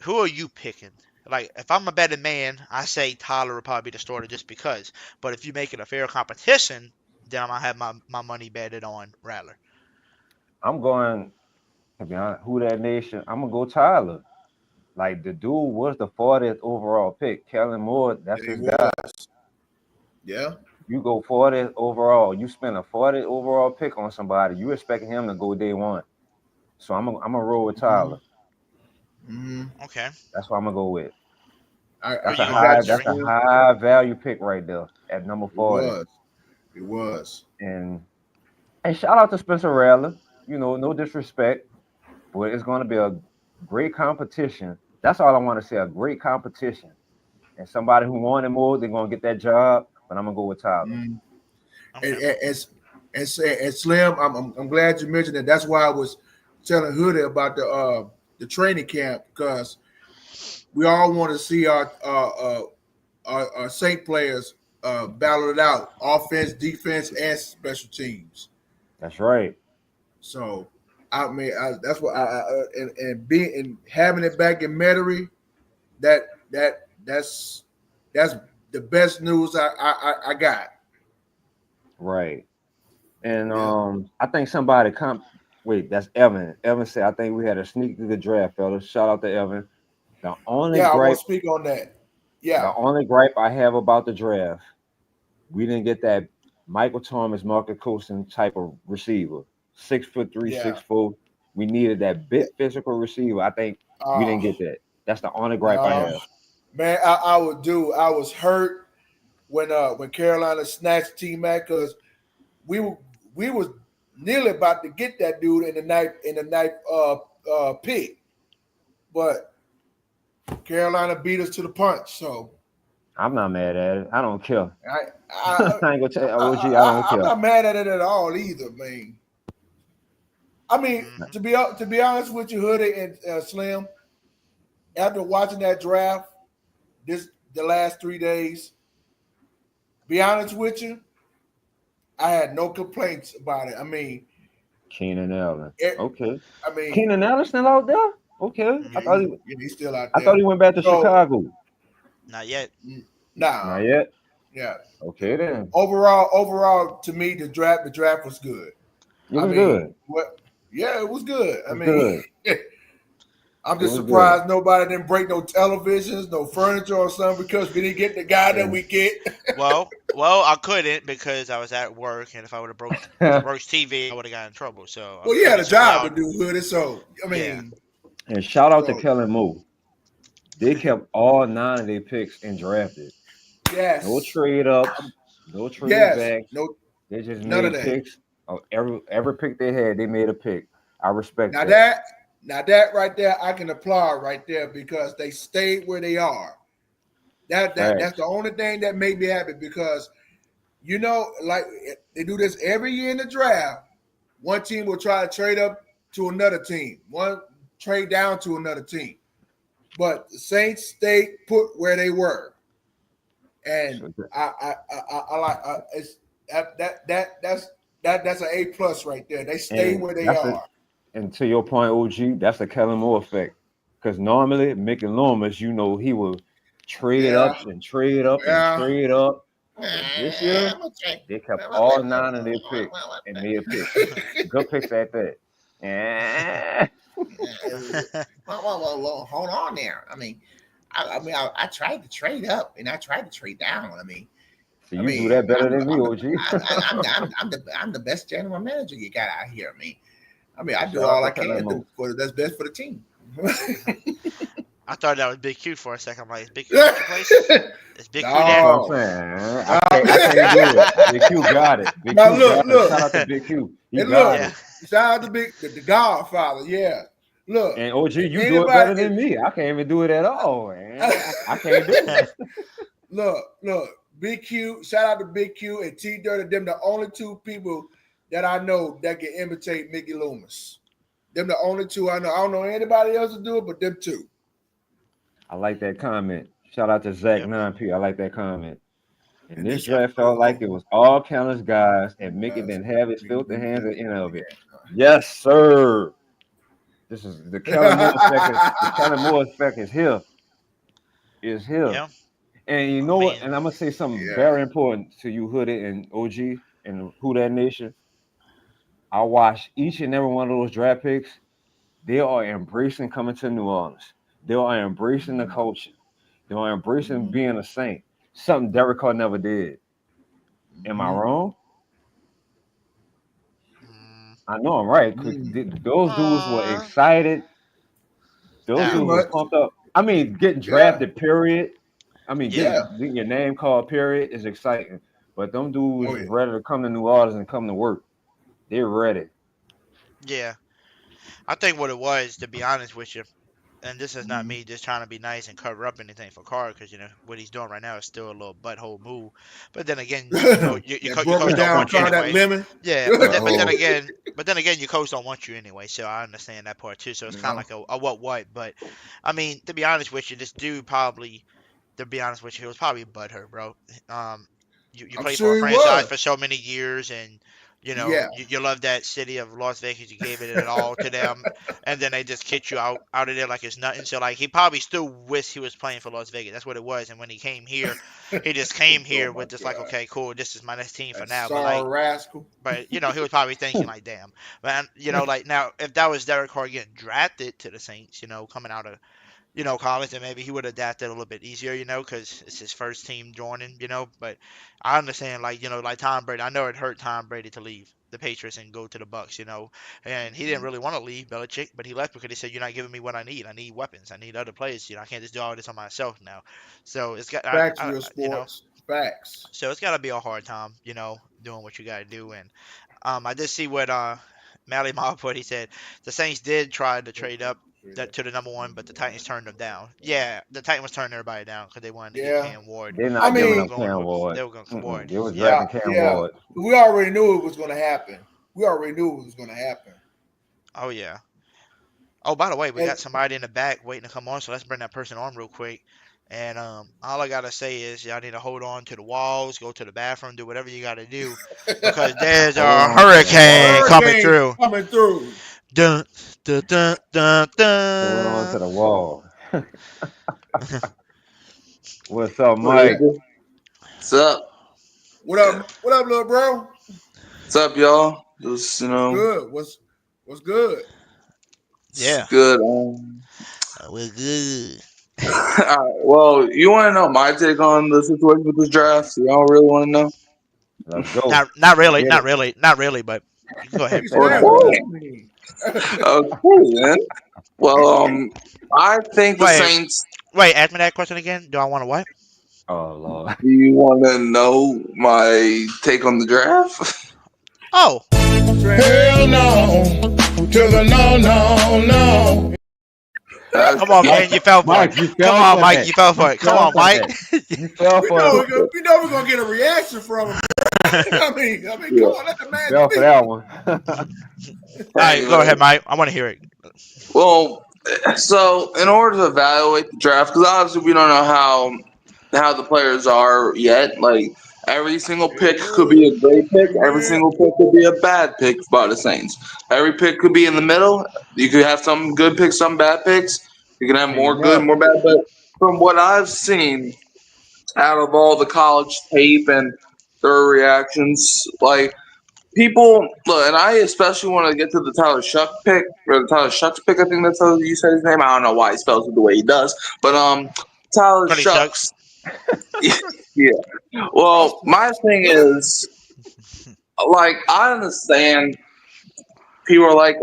who are you picking? Like, if I'm a betting man, I say Tyler will probably be the starter just because. But if you make it a fair competition, then I'm gonna have my money betted on Rattler. I'm going to be honest. Who That Nation? I'm gonna go Tyler. Like the dude was the 40th overall pick. Kellen Moore, that's Yeah, he his guy. was. Yeah. You go 40th overall. You spend a 40th overall pick on somebody. You expecting him to go day one. So I'm gonna roll with Mm-hmm. Tyler. Mm-hmm. Okay. That's what I'm gonna go with. Who you I going with, got you, Jerry? That's a Stu. high value pick right there at number It 40. was. It was. And shout out to Spencer Rattler. You know, no disrespect, but it's gonna be a great competition. That's all I want to say. A great competition. And somebody who wanted more, they're gonna get that job. But I'm gonna go with Tyler. Mm. And, Okay. and, and, and Slim, I'm glad you mentioned that. That's why I was telling Hoodie about the training camp, because we all want to see our Saint players battle it out, offense, defense, and special teams. That's right. So I mean, that's what and being and having it back in Metairie, that's that's the best news I got. Right. And Yeah. I think somebody wait, that's Evan. Evan said, I think we had a sneak through the draft, fellas. Shout out to Evan. The only Yeah, I want gripe, to speak on that. Yeah. the only gripe I have about the draft, we didn't get that Michael Thomas, Marcus Coulson type of receiver. 6'3", Yeah. 6'4". We needed that big physical receiver. I think we didn't Uh, get that. That's the only gripe I no, have. man, I would do. I was hurt when Carolina snatched T Mac because we were we was nearly about to get that dude in the ninth pick, but Carolina beat us to the punch. So I'm not mad at it. I don't care. I I ain't gonna tell you, OG, I don't I'm care. not mad at it at all either, man. I mean, to be honest with you, Hoodie and Slim, after watching that draft the last 3 days, be honest with you, I had no complaints about it. I mean, Keenan Allen. Okay. I mean, Keenan Allen still out there? Okay. he's still out I there. thought he went back to So, Chicago. Not yet. Nah. Not yet. Yeah. Okay then. Overall, to me, the draft was good. It was good. Yeah, it was good. I It was mean, good. I'm just It was surprised nobody didn't break no televisions, no furniture or something because we didn't get the guy that we get. Well, I couldn't because I was at work, and if I would have broke TV, I would have got in trouble. So Well, you had a job to do, Hoodie. So I mean, Yeah. And shout out to Kellen Moore. They kept all 9 of their picks and drafted. yes, No trade ups, no trade yes, backs. no, They just none made of that. picks. Oh, every pick they had, they made a pick. I respect Now that. that right there, I can applaud right there because they stayed where they are. That's the only thing that made me happy because, like they do this every year in the draft. One team will try to trade up to another team. One trade down to another team. But the Saints stayed put where they were, and I like that's an A+ right there. They stay where they are. And to your point, OG, that's the Kellen Moore effect. Because normally, Mickey Loomis, he will trade up and trade up and trade up. But this year, they kept all 9 of their picks and made a pick. Good picks at that. Yeah. Well, hold on there. I mean, I tried to trade up and I tried to trade down. I mean, So you do that better than me, OG. I'm the best general manager you got out here. I mean, I do all I can do for that's best for the team. I thought that was Big Q for a second. I'm like, is Big Q at the place? Is Big Q there? That's what I'm saying. I can't do it. Big Q got it. Big Now Q look. got it. Shout out to Big Q. He got it. Shout out to the Godfather. Yeah. Look. And OG, you do it better than me. I can't even do it at all, man. I can't do it. Look. Big Q. Shout out to Big Q and T Dirty. Them the only 2 people that I know that can imitate Mickey Loomis. Them the only 2 I know. I don't know anybody else to do it, but them 2. I like that comment. Shout out to Zach 9P. I like that comment. And this draft felt like it was all Kellen's guys, and Mickey didn't have his filthy hands at the end of it. Yes, sir. This is the Kellen Moore effect. The Kellen Moore effect is here. Is here. Yeah. And you know what? And I'm gonna say something very important to you, Hoodie and OG and Who That Nation. I watched each and every one of those draft picks. They are embracing coming to New Orleans. They are embracing the culture. They are embracing being a Saint. Something Derek Carr never did. Am I wrong? I know I'm right. Those dudes were excited. Those dudes were pumped up. I mean, getting drafted, period. I mean, getting your name called, period, is exciting. But them dudes is ready to come to New Orleans and come to work. They're ready. Yeah. I think what it was, to be honest with you, and this is not me just trying to be nice and cover up anything for Carr, because what he's doing right now is still a little butthole move. But then again, your coach don't want you anyway. Yeah, but then again, your coach don't want you anyway. So I understand that part too. So it's kind of like a what. But I mean, to be honest with you, this dude probably, to be honest with you, he was probably butthurt, bro. You played for a franchise for so many years, and You know, Yeah. you love that city of Las Vegas. You gave it all to them, and then they just kicked you out of there like it's nothing. So like he probably still wished he was playing for Las Vegas. That's what it was. And when he came here, he just came Oh here my with just like, God. okay, cool, this is my next team for That now. But like, sorry rascal. but he was probably thinking like, damn, man, like now if that was Derek Carr getting drafted to the Saints, coming out of college, and maybe he would adapt it a little bit easier, because it's his first team joining. But I understand, like Tom Brady. I know it hurt Tom Brady to leave the Patriots and go to the Bucks, and he didn't really want to leave Belichick, but he left because he said, "You're not giving me what I need. I need weapons. I need other players. I can't just do all this on myself now." So it's got, Facts, real sports. Facts. so it's got to be a hard time, doing what you got to do. And I did see what Mally Mall put. He said the Saints did try to trade up that to the number one, but the Titans turned them down. Yeah, the Titans was turning everybody down because they wanted to get Yeah. Cam Ward. They're I not They giving were mean, them going Cam with Ward. they were going for Ward. They was yeah, drafting Cam yeah. Ward. We already knew it was going to happen. We already knew it was going to happen. Oh yeah. Oh, by the way, we And got somebody in the back waiting to come on, so let's bring that person on real quick. And all I gotta say is y'all need to hold on to the walls, go to the bathroom, do whatever you gotta do, because there's Hold a on to the hurricane wall. coming hurricanes through. coming through. Dun dun dun dun Hold on dun. to the wall. What's up, What is Mike? it? What's up? What up? What up, little bro? What's up, y'all? Just What's good? What's good? Yeah, good. we're good. Well, you want to know my take on the situation with this draft? You don't really want to know? Let's go. Not really, Get it. not really, but you can go ahead. He Say said, not "What really. you mean?" Okay, then. Well, I think the Wait, Saints. ask me that question again. Do I want to what? Oh Lord. Do you want to know my take on the draft? Oh, Hell no to the no. come on, man, you fell for it. Mike, you Come fell on, for Mike, that. you fell for it. Come fell on, for Mike. that. You fell for it. We know we're gonna get a reaction from him. I mean, Yeah. come on, let the man Fell for speak. that one. All right, go ahead, Mike. I want to hear it. Well, so in order to evaluate the draft, because obviously we don't know how the players are yet. Like every single pick could be a great pick. Every Amen. single pick could be a bad pick by the Saints. Every pick could be in the middle. You could have some good picks, some bad picks. You can have more good, Amen. more bad. But from what I've seen out of all the college tape and their reactions, like people look, and I especially want to get to the Tyler Shuck pick or the Tyler Shucks pick. I think that's how you said his name. I don't know why he spells it the way he does, but Tyler Cody Shucks. Shucks. Yeah. Well, my thing is, like, I understand people are like,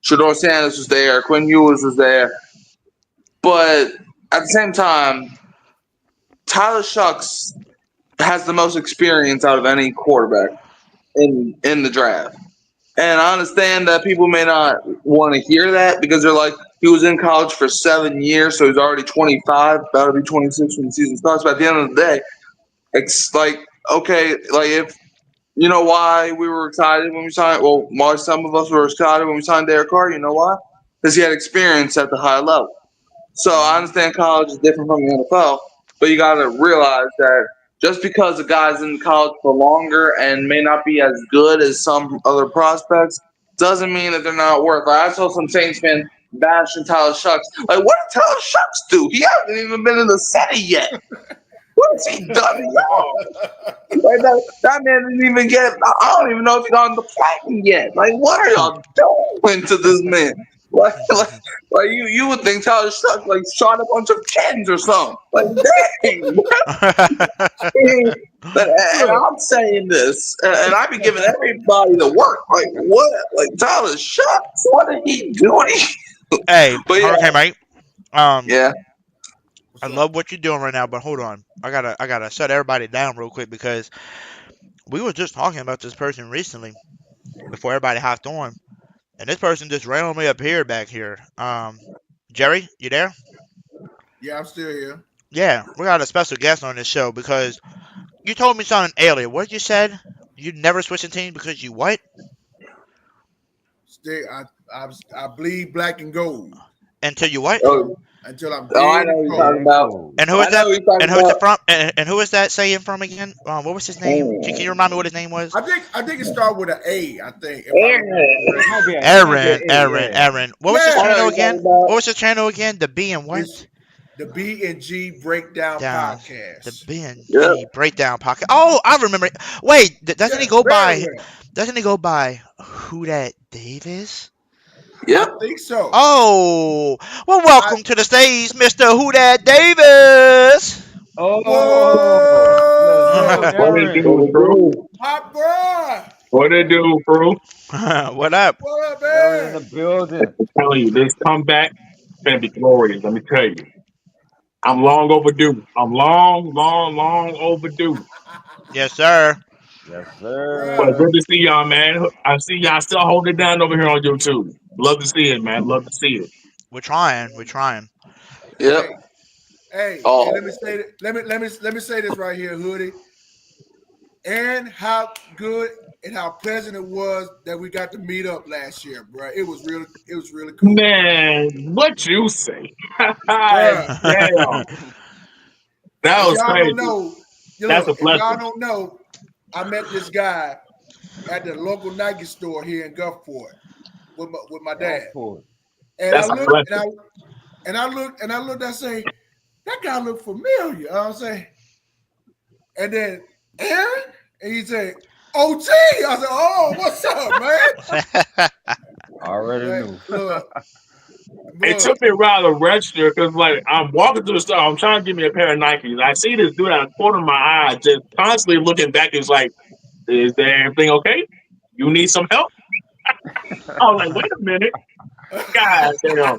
Shador Sanders was there, Quinn Ewers was there, but at the same time, Tyler Shucks has the most experience out of any quarterback in the draft. And I understand that people may not want to hear that because they're like, he was in college for 7 years, so he's already 25, about to be 26 when the season starts. But at the end of the day, it's like, okay, like if you know why we were excited when we signed, well, why some of us were excited when we signed Derek Carr, you know why? Because he had experience at the high level. So I understand college is different from the NFL, but you got to realize that just because a guy's in college for longer and may not be as good as some other prospects doesn't mean that they're not worth. Like I saw some Saints fans bashing Tyler Shucks. Like, what did Tyler Shucks do? He hasn't even been in the city yet. What has he done to y'all? Like that man didn't even get. I don't even know if he got on the plane yet. Like, what are y'all doing to this man? Like you would think Tyler Shucks like shot a bunch of kids or something. Like, dang. And I'm saying this, and I be giving everybody the work. Like, what? Like Tyler Shucks? What did he do? Hey, But Hurricane Mike. yeah. I love what you're doing right now, but hold on. I gotta shut everybody down real quick because we were just talking about this person recently before everybody hopped on, and this person just randomly appeared back here. Jerry, you there? Yeah, I'm still here. Yeah, we got a special guest on this show because you told me something earlier. What you said? You never switching teams because you what? Still, I bleed black and gold. Until you what? Oh, until I'm Oh, I dead know and what you're cold. talking about. And who is I know that? what you're talking And who is that about. from? And who is that saying from again? What was his name? Can you remind me what his name was? I think it started with an A. I think. If I Aaron. remember It correctly. might be Aaron, yeah. Aaron. What was his Yeah. I know channel what you're again? talking about. What was his channel again? The B and what? It's the B and G Breakdown Down. The Podcast. B and Yep. G breakdown pocket. Oh, I remember. Wait, doesn't Yeah, he go very by? well. Doesn't he go by Who That Davis? Yep. I think so. Oh, well, welcome to the stage, Mr. Who That Davis. Oh, let's go, Whoa! What it Aaron. do, What it bro? do? My boy! What it do, bro? What up? What up, Aaron in man? the building. I'm telling you, this comeback is gonna be glorious. Let me tell you, I'm long overdue. I'm long overdue. Yes, sir. Yes, But sir. good to see y'all, man. I see y'all still holding it down over here on YouTube. Love to see it, man. Love to see it. We're trying. We're trying. Yep. Hey, let me Oh, say that. Let me say this right here, Hoodie. And how good and how pleasant it was that we got to meet up last year, bro. It was really cool, Man, what you say? bro. Damn, that If was y'all don't crazy. know, That's a if y'all blessing. don't know, I met this guy at the local Nike store here in Gulfport with my dad. And That's a blessing. I looked, I say, that guy look familiar. You know what I'm saying? And then Aaron, and he said, OG. I said, oh, what's up, man? I already knew. It took me a while to register because, like, I'm walking through the store. I'm trying to get me a pair of Nikes. I see this dude out of the corner of my eye, just constantly looking back. It's like, is there everything okay? You need some help? I was like, wait a minute, God damn.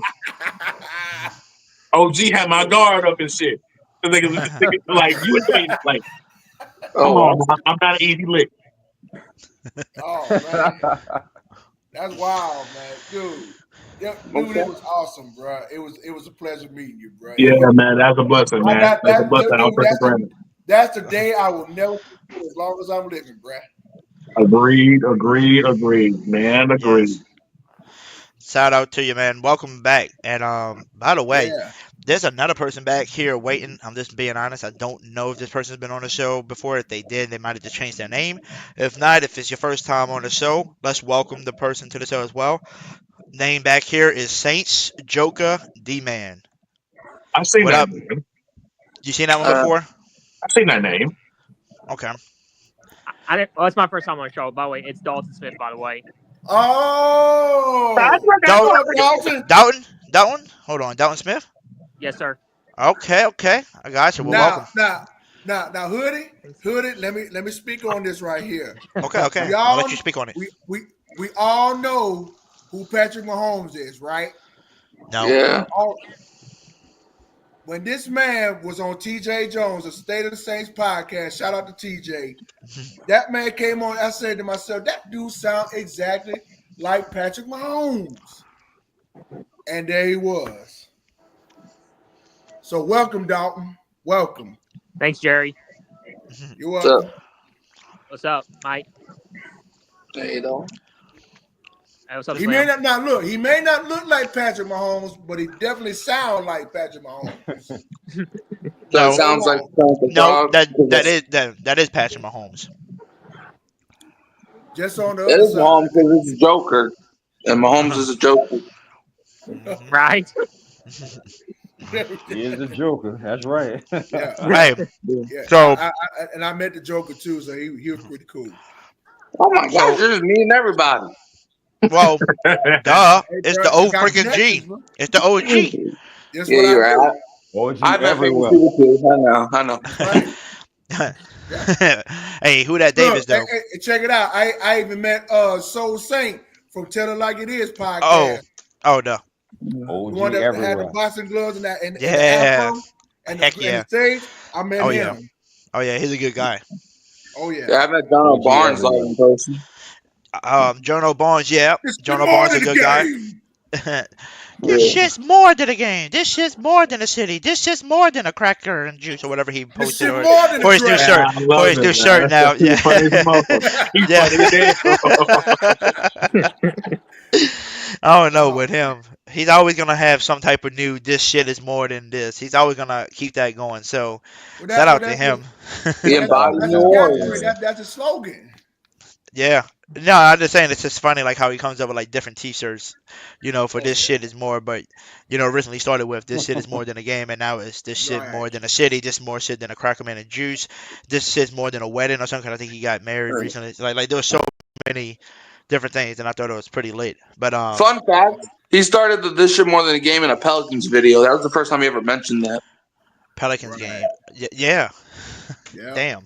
OG had my guard up and shit. Like, you ain't like, come oh, on, I'm not an easy lick. Oh man, that's wild, man, dude. Yeah, dude, okay. it was awesome, bro. It was a pleasure meeting you, bro. Yeah, man, that's a blessing, man. That's a blessing. I'll take it granted. That's the day I will never forget as long as I'm living, bro. Agreed, man. Agreed. Yes. Shout out to you, man. Welcome back. And by the way, Yeah. there's another person back here waiting. I'm just being honest. I don't know if this person's been on the show before. If they did, they might have just changed their name. If not, if it's your first time on the show, let's welcome the person to the show as well. Name back here is Saints Joker D-Man. I've seen What that up? name. You seen that one before? I've seen that name. Okay. Well, it's my first time on the show. By the way, it's Dalton Smith, by the way. Oh, Dalton? Hold on. Dalton Smith? Yes, sir. Okay. I got you. Well, welcome. Now, Hoodie. Let me speak on this right here. Okay. I'll let you speak on it. We all know who Patrick Mahomes is, right? No. Yeah. When this man was on TJ Jones, the State of the Saints podcast, shout out to TJ. That man came on. I said to myself, that dude sounds exactly like Patrick Mahomes. And there he was. So welcome, Dalton. Welcome. Thanks, Jerry. You're welcome. What's up, Mike? There you go. Hey, what's up, He Slim? may not look like Patrick Mahomes, but he definitely sounds like Patrick Mahomes. That sounds like no. That is Patrick Mahomes. Just on the It other is side. Mahomes because it's a Joker, and Mahomes is a Joker. Right. He is a Joker. That's right. Yeah. Right. Yeah. So, I met the Joker too, so he was pretty cool. Oh my gosh, this is me and everybody. well, duh. Hey, It's bro, the you old got freaking connections, G. bro. It's the OG. That's Yeah, what you're I right. OG I've met famous everywhere. people too. I know. Hey, who that Davis though? Hey, check it out. I even met Soul Saint from Tell It Like It Is podcast. Oh no. OG The one that had the everywhere. boxing gloves and that and the Yeah. afro and Heck the yeah. stage. I met Oh him. yeah. Oh yeah. He's a good guy. Oh yeah. Yeah, I met Donald OG Barnes like everywhere. in person. Jono Barnes. Yeah. It's Jono more Barnes than a the good guy. game. This shit's more than a game. This shit's more than a city. This shit's more than a cracker and juice or whatever he This posted shit or more than for a his new drag. shirt. I love For his it, new man. shirt now. He's funny as a motherfucker. He's funny as hell. I don't know with him. He's always gonna have some type of new. This shit is more than this. He's always gonna keep that going. So, Well, shout that, well, out to that's him. He embodied that's New his catchphrase. Orleans. That's his slogan. Yeah. No, I'm just saying it's just funny like how he comes up with like different T-shirts, for Oh this shit is more, but originally started with this shit is more than a game, and now it's this yeah, shit right. more than a city, this more shit than a cracker man and juice, this shit's more than a wedding or something. I think he got married recently. Like there was so many different things, and I thought it was pretty lit. But Fun fact: he started the "This Shit More Than a Game" in a Pelicans video. That was the first time he ever mentioned that. Pelicans Right. game, yeah. Yeah.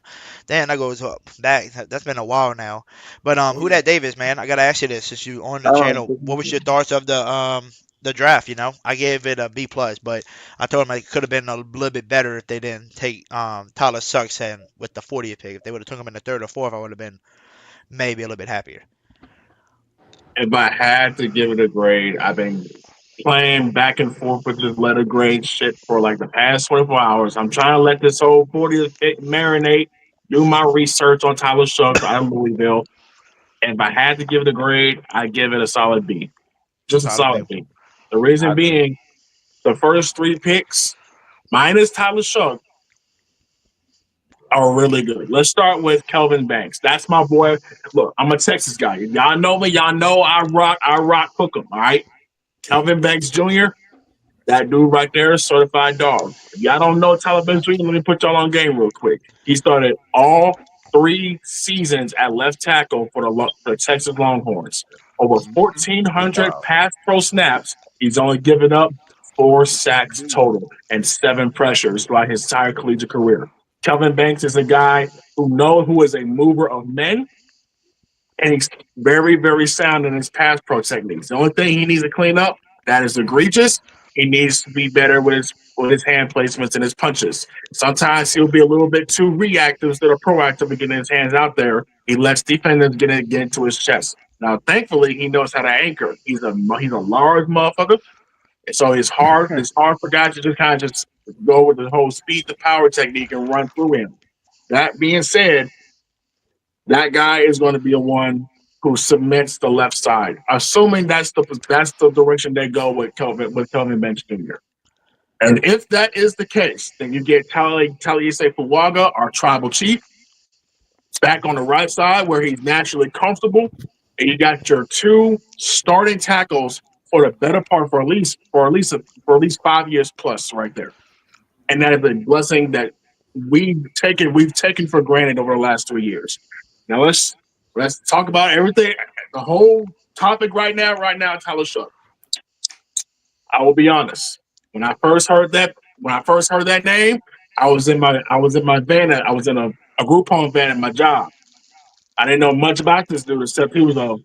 Damn, that goes up back. That's been a while now. But Oh who yeah. that Davis, man? I gotta ask you this since you on the Um, channel. What was your thoughts of the draft? I gave it a B plus, but I told him it could have been a little bit better if they didn't take Tyler Sucks and with the 40th pick. If they would have took him in the third or fourth, I would have been maybe a little bit happier. If I had to give it a grade, I've been playing back and forth with this letter grade shit for like the past 24 hours. I'm trying to let this whole 40th pick marinate, do my research on Tyler Suggs out of Louisville. And if I had to give it a grade, I give it a solid B. Just a Solid B. solid B. The reason being, the first three picks, minus Tyler Suggs, are really good. Let's start with Kelvin Banks. That's my boy. Look, I'm a Texas guy. Y'all know me. Y'all know I rock Cookham. All right. Kelvin Banks Jr., that dude right there is certified dog. If y'all don't know Tyler Banks Jr., let me put y'all on game real quick. He started all 3 seasons at left tackle for the Texas Longhorns. Over 1,400 pass pro snaps. He's only given up 4 sacks total and 7 pressures throughout his entire collegiate career. Kelvin Banks is a guy who is a mover of men, and he's very, very sound in his pass pro techniques. The only thing he needs to clean up that is egregious. He needs to be better with his hand placements and his punches. Sometimes he'll be a little bit too reactive instead of proactive in getting his hands out there. He lets defenders get into his chest. Now, thankfully, he knows how to anchor. He's a large motherfucker, and so it's hard for guys to just kind of just go with the whole speed to power technique and run through him. That being said, that guy is going to be a one who cements the left side, assuming that's the direction they go with Kelvin Bench Jr. And if that is the case, then you get Taliesin Fuaga, our tribal chief, back on the right side where he's naturally comfortable, and you got your 2 starting tackles for the better part for at least 5 years plus right there. And that is a blessing that we've taken for granted over the last 3 years. Now let's talk about everything. The whole topic right now, Tyler Shuck. I will be honest. When I first heard that name, I was in my van. I was in a group home van at my job. I didn't know much about this dude except he was a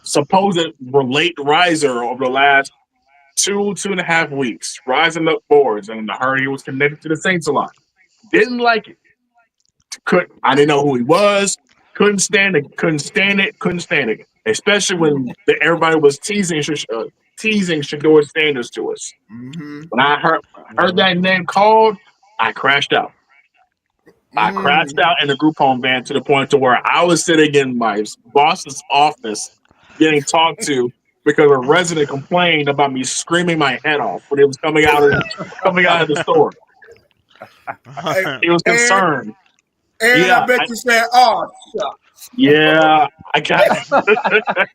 supposed late riser over the last 2.5 weeks, rising up boards, and I heard he was connected to the Saints a lot. Didn't like it. I didn't know who he was. Couldn't stand it. Especially when everybody was teasing Shador Sanders to us. Mm-hmm. When I heard that name called, I crashed out. I crashed out in the group home van to the point to where I was sitting in my boss's office getting talked to because a resident complained about me screaming my head off when it was coming out of the store. He was concerned. And I bet you said, "Oh, shucks." Yeah, I got it.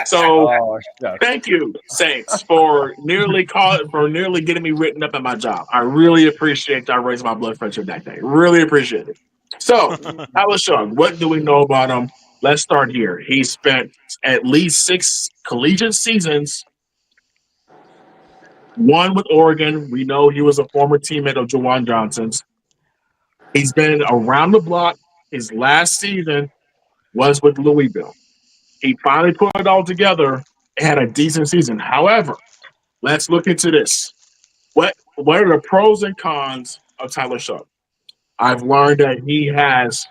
So, thank you, Saints, for nearly getting me written up at my job. I really appreciate y'all raising my blood pressure that day. Really appreciate it. So, Tyler Suggs, what do we know about him? Let's start here. He spent at least 6 collegiate seasons. One with Oregon. We know he was a former teammate of Jawan Johnson's. He's been around the block. His last season was with Louisville. He finally put it all together and had a decent season. However, let's look into this. What are the pros and cons of Tyler Suggs? I've learned that he has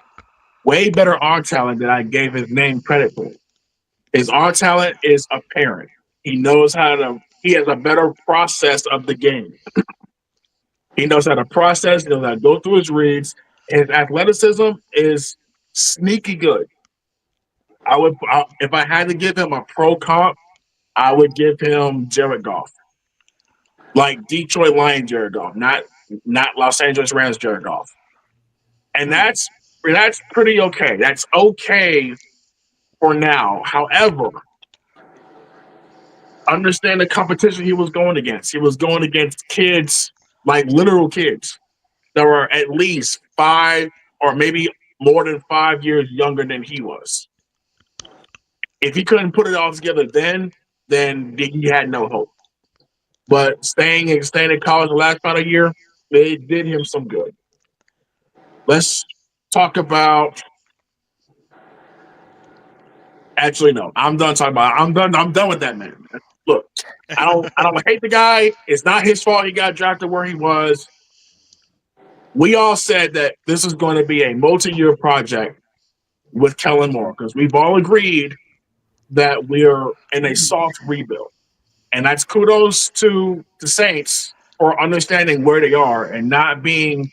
way better arm talent than I gave his name credit for. His arm talent is apparent. He has a better process of the game. He knows how to process, he knows how to go through his reads. His athleticism is sneaky good. If I had to give him a pro comp, I would give him Jared Goff, like Detroit Lions Jared Goff, not Los Angeles Rams Jared Goff, and that's pretty okay. That's okay for now. However, understand the competition he was going against. He was going against kids, like literal kids, that were at least 5 or maybe more than 5 years younger than he was. If he couldn't put it all together then he had no hope. But staying in college the last about a year, it did him some good. Let's talk about. Actually, no. I'm done talking about. I'm done with that man. Look, I don't hate the guy. It's not his fault he got drafted where he was. We all said that this is going to be a multi-year project with Kellen Moore because we've all agreed that we're in a soft rebuild. And that's kudos to the Saints for understanding where they are and not being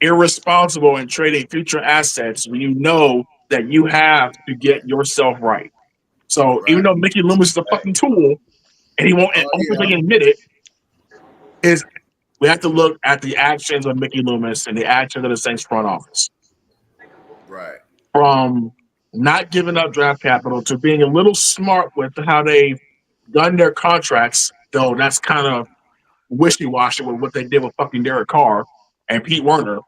irresponsible in trading future assets when you know that you have to get yourself right. So even though Mickey Loomis is a fucking tool and he won't openly admit it, we have to look at the actions of Mickey Loomis and the actions of the Saints front office. Right. From not giving up draft capital to being a little smart with how they've done their contracts, though that's kind of wishy-washy with what they did with fucking Derek Carr and Pete Werner.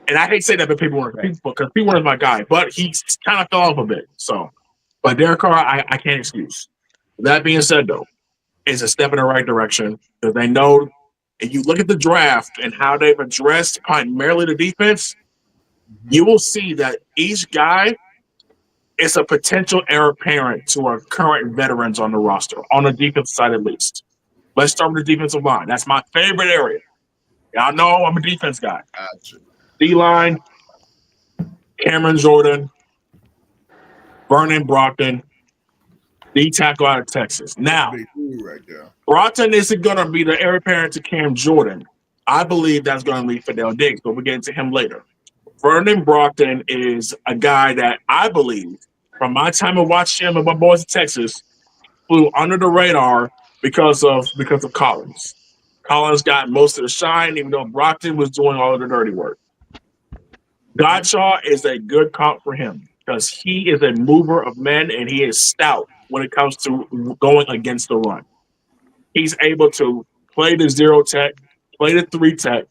And I hate to say that about Pete Werner because Pete Werner's my guy, but he kind of fell off a bit. So, but Derek Carr, I can't excuse. That being said, though, it's a step in the right direction because they know. And you look at the draft and how they've addressed primarily the defense, you will see that each guy is a potential heir apparent to our current veterans on the roster, on the defensive side at least. Let's start with the defensive line. That's my favorite area. Y'all know I'm a defense guy. Gotcha. D-line, Cameron Jordan, Vernon Brockton, D-tackle out of Texas. Now, Big dude right there. Brockton isn't going to be the heir apparent to Cam Jordan. I believe that's going to lead Fidel Diggs, but we'll get into him later. Vernon Brockton is a guy that I believe, from my time of watching him and my boys in Texas, flew under the radar because of Collins. Collins got most of the shine, even though Brockton was doing all of the dirty work. Godshaw is a good comp for him because he is a mover of men and he is stout when it comes to going against the run. He's able to play the 0 tech, play the 3 tech.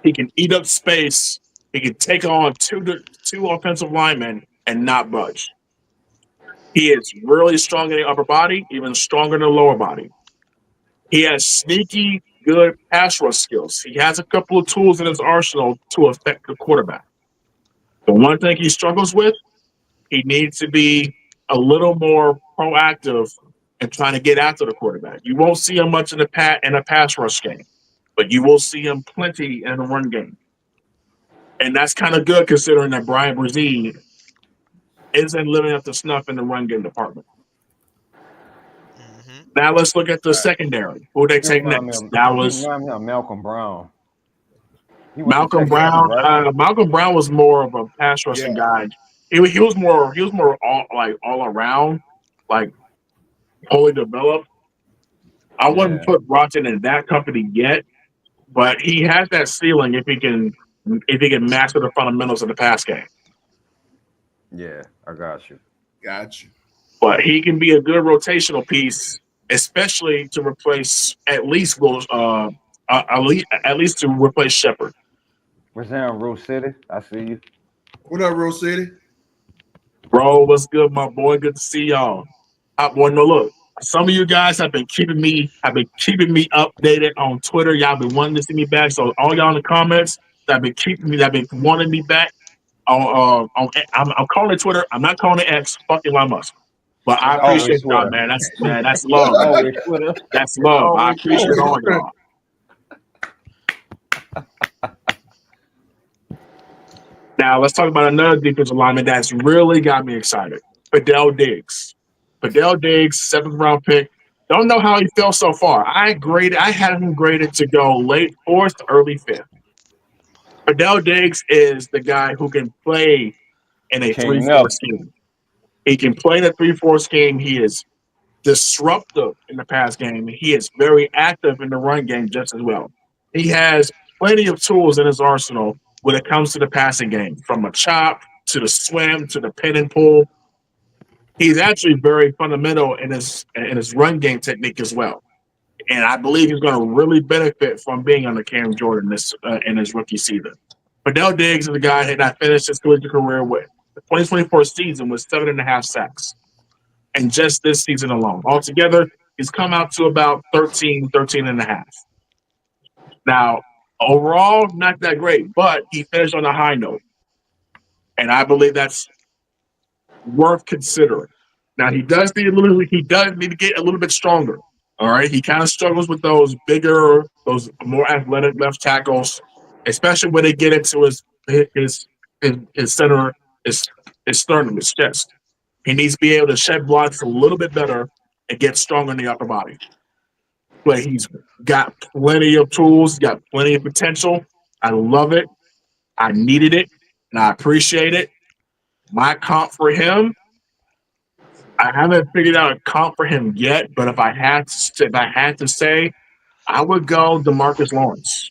He can eat up space. He can take on two offensive linemen and not budge. He is really strong in the upper body, even stronger in the lower body. He has sneaky, good pass rush skills. He has a couple of tools in his arsenal to affect the quarterback. The one thing he struggles with, he needs to be a little more proactive in trying to get after the quarterback. You won't see him much in a pass rush game, but you will see him plenty in the run game. And that's kind of good considering that Brian Brzee isn't living up to snuff in the run game department. Now let's look at the secondary. Who they take next? That was Malcolm Brown. Malcolm Brown. Right? Malcolm Brown was more of a pass rushing guy. He was more all around, like fully developed. I wouldn't put Broughton in that company yet, but he has that ceiling if he can master the fundamentals of the pass game. Yeah, I got you. Got you. But he can be a good rotational piece, especially to replace at least to replace Shepard. What's down, Rose City? I see you. What up, Rose City? Bro, what's good, my boy? Good to see y'all. Boy, no, look. Some of you guys have been keeping me updated on Twitter. Y'all been wanting to see me back. So all y'all in the comments that been wanting me back on I'm calling it Twitter. I'm not calling it X. Fucking Elon Musk. But I appreciate y'all, man. That's love. That's love. I appreciate all y'all. Now let's talk about another defensive lineman that's really got me excited. Fidel Diggs. Fidel Diggs, 7th round pick. Don't know how he fell so far. I had him graded to go late 4th, early 5th. Fidel Diggs is the guy who can play in a 3-4 scheme. He can play the 3-4 scheme. He is disruptive in the pass game. He is very active in the run game just as well. He has plenty of tools in his arsenal when it comes to the passing game, from a chop to the swim to the pin and pull. He's actually very fundamental in his run game technique as well. And I believe he's going to really benefit from being under Cam Jordan in his rookie season. Fidel Diggs is a guy that finished his collegiate career with the 2024 season with 7.5 sacks. And just this season alone. Altogether, he's come out to about 13 and a half. Now, overall, not that great, but he finished on a high note. And I believe that's worth considering. Now, he does need to get a little bit stronger. All right. He kind of struggles with those more athletic left tackles, especially when they get into his center, his sternum, his chest. He needs to be able to shed blocks a little bit better and get stronger in the upper body. But he's got plenty of tools, got plenty of potential. I love it. I needed it, and I appreciate it. My comp for him, I haven't figured out a comp for him yet, but if I had to say, I would go DeMarcus Lawrence.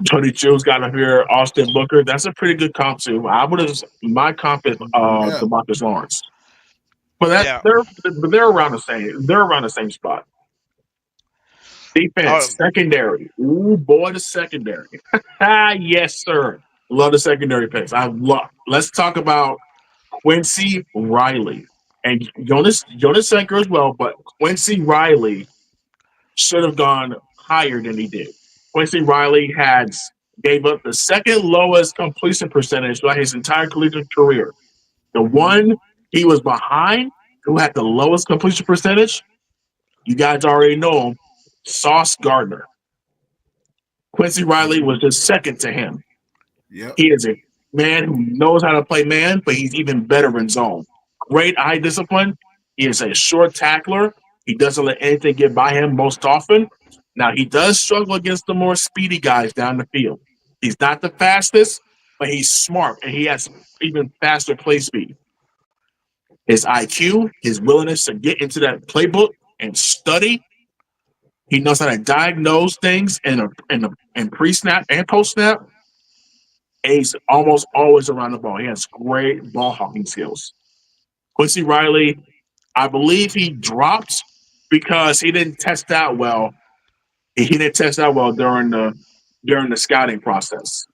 Tony Chill's got up here, Austin Booker. That's a pretty good comp too. My comp is DeMarcus Lawrence. But they're around the same. They're around the same spot. Defense, secondary. Ooh, boy, the secondary. Yes, sir. Love the secondary picks. Let's talk about Quincy Riley and Jonas Senker as well. But Quincy Riley should have gone higher than he did. Quincy Riley gave up the second lowest completion percentage throughout his entire collegiate career. The one he was behind, who had the lowest completion percentage, you guys already know him, Sauce Gardner. Quincy Riley was just second to him. Yep. He is a man who knows how to play man, but he's even better in zone. Great eye discipline. He is a short tackler. He doesn't let anything get by him most often. Now, he does struggle against the more speedy guys down the field. He's not the fastest, but he's smart, and he has even faster play speed. His IQ, his willingness to get into that playbook and study. He knows how to diagnose things in pre-snap and post-snap. And he's almost always around the ball. He has great ball hawking skills. Quincy Riley, I believe he dropped because he didn't test out well. He didn't test out well during the scouting process.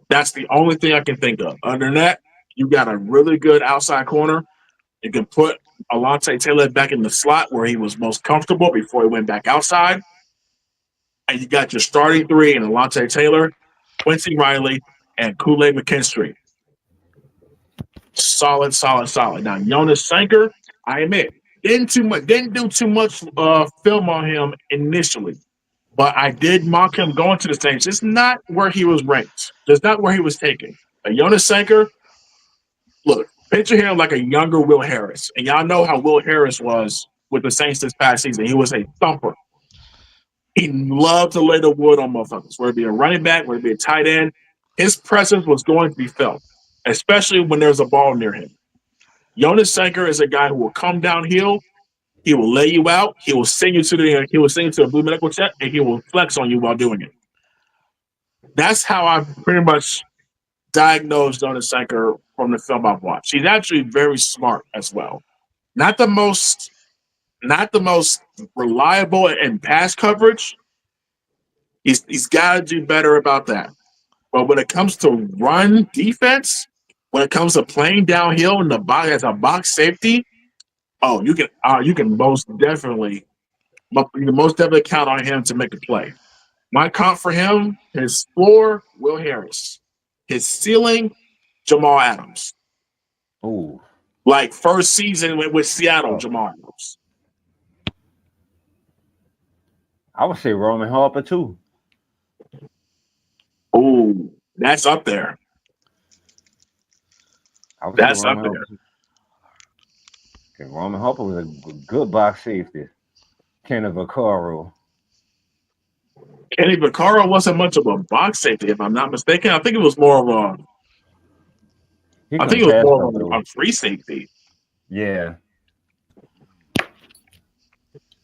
That's the only thing I can think of. Other than that, you got a really good outside corner. You can put Alontae Taylor back in the slot where he was most comfortable before he went back outside. And you got your starting three in Alontae Taylor, Quincy Riley, and Kool-Aid McKinstry. Solid. Now, Jonas Senker, I admit, didn't do too much film on him initially. But I did mock him going to the Saints. It's not where he was ranked. It's not where he was taken. Jonas Senker, look, picture him like a younger Will Harris. And y'all know how Will Harris was with the Saints this past season. He was a thumper. He loved to lay the wood on motherfuckers, whether it be a running back, whether it be a tight end. His presence was going to be felt, especially when there's a ball near him. Jonas Senker is a guy who will come downhill. He will lay you out. He will send you to a blue medical check, and he will flex on you while doing it. That's how I pretty much diagnosed Jonas Senker from the film I've watched. He's actually very smart as well. Not the most reliable in pass coverage. He's got to do better about that. But when it comes to run defense, when it comes to playing downhill in the box as a box safety, you can most definitely count on him to make a play. My comp for him, his floor, Will Harris. His ceiling, Jamal Adams. Ooh. Like first season with Seattle, Jamal Adams. I would say Roman Harper too. Ooh, that's up there. That's up there. Roman Harper was a good box safety. Kenny Vaccaro. Kenny Vaccaro wasn't much of a box safety, if I'm not mistaken. I think it was more of He I think couldn't it was pass more no of though. a free safety. Yeah.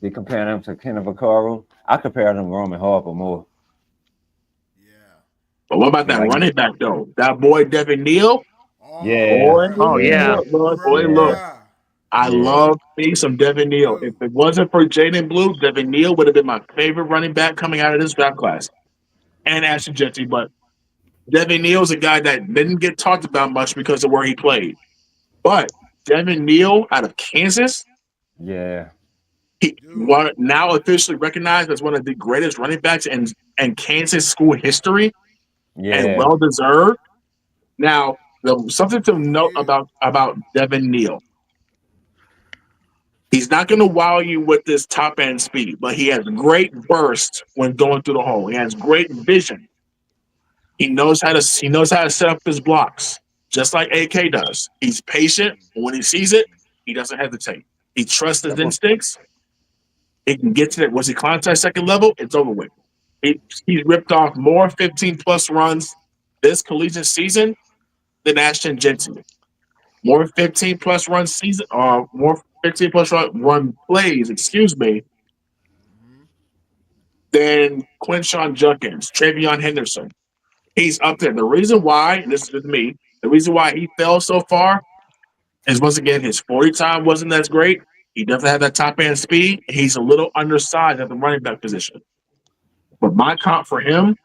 They compare him to Kenneth Vaccaro. I compare him to Roman Harper more. But what about that Like, running back though? That boy Devin Neal. yeah, Boy, yeah, look. I yeah. love me some Devin Neal. If it wasn't for Jaden Blue, Devin Neal would have been my favorite running back coming out of this draft class. And Ashton Jesse, but Devin Neal's a guy that didn't get talked about much because of where he played. But Devin Neal out of Kansas, Yeah. he now officially recognized as one of the greatest running backs in Kansas school history and Yeah. well deserved. Now, something to note about Devin Neal. He's not going to wow you with this top end speed, but he has great burst when going through the hole. He has great vision. He knows how to set up his blocks, just like AK does. He's patient, but when he sees it, he doesn't hesitate. He trusts his instincts. He can get to it. Once he climbs to that second level, it's over with. He's ripped off more 15-plus runs this collegiate season than Ashton Jensen. More 15-plus run season, or more 15-plus run plays, excuse me, than Quinshawn Judkins, Travion Henderson. He's up there. The reason why, and this is with me, the reason why he fell so far is once again his 40 time wasn't as great. He doesn't have that top end speed. He's a little undersized at the running back position. But my comp for him,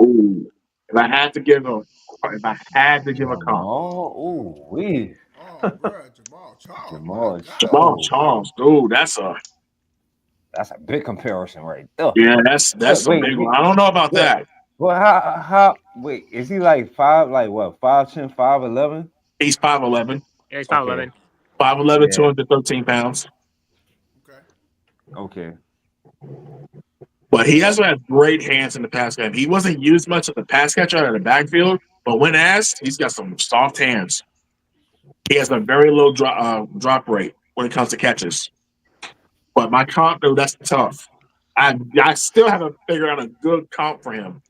ooh, if I had to give a comp, Jamal, we. Jamal Jamal Charles. Charles, dude, that's a big comparison right there. yeah, that's a big one. I don't know about that. Well, how? Wait, is he like five? Like what? 5'10", 5'11"? He's 5'11". Yeah, he's 5'11". 5'11", Yeah. 213 pounds. Okay. But he also has great hands in the pass game. He wasn't used much as a pass catcher out of the backfield, but when asked, he's got some soft hands. He has a very low drop rate when it comes to catches. But my comp, though, that's tough. I still haven't figured out a good comp for him.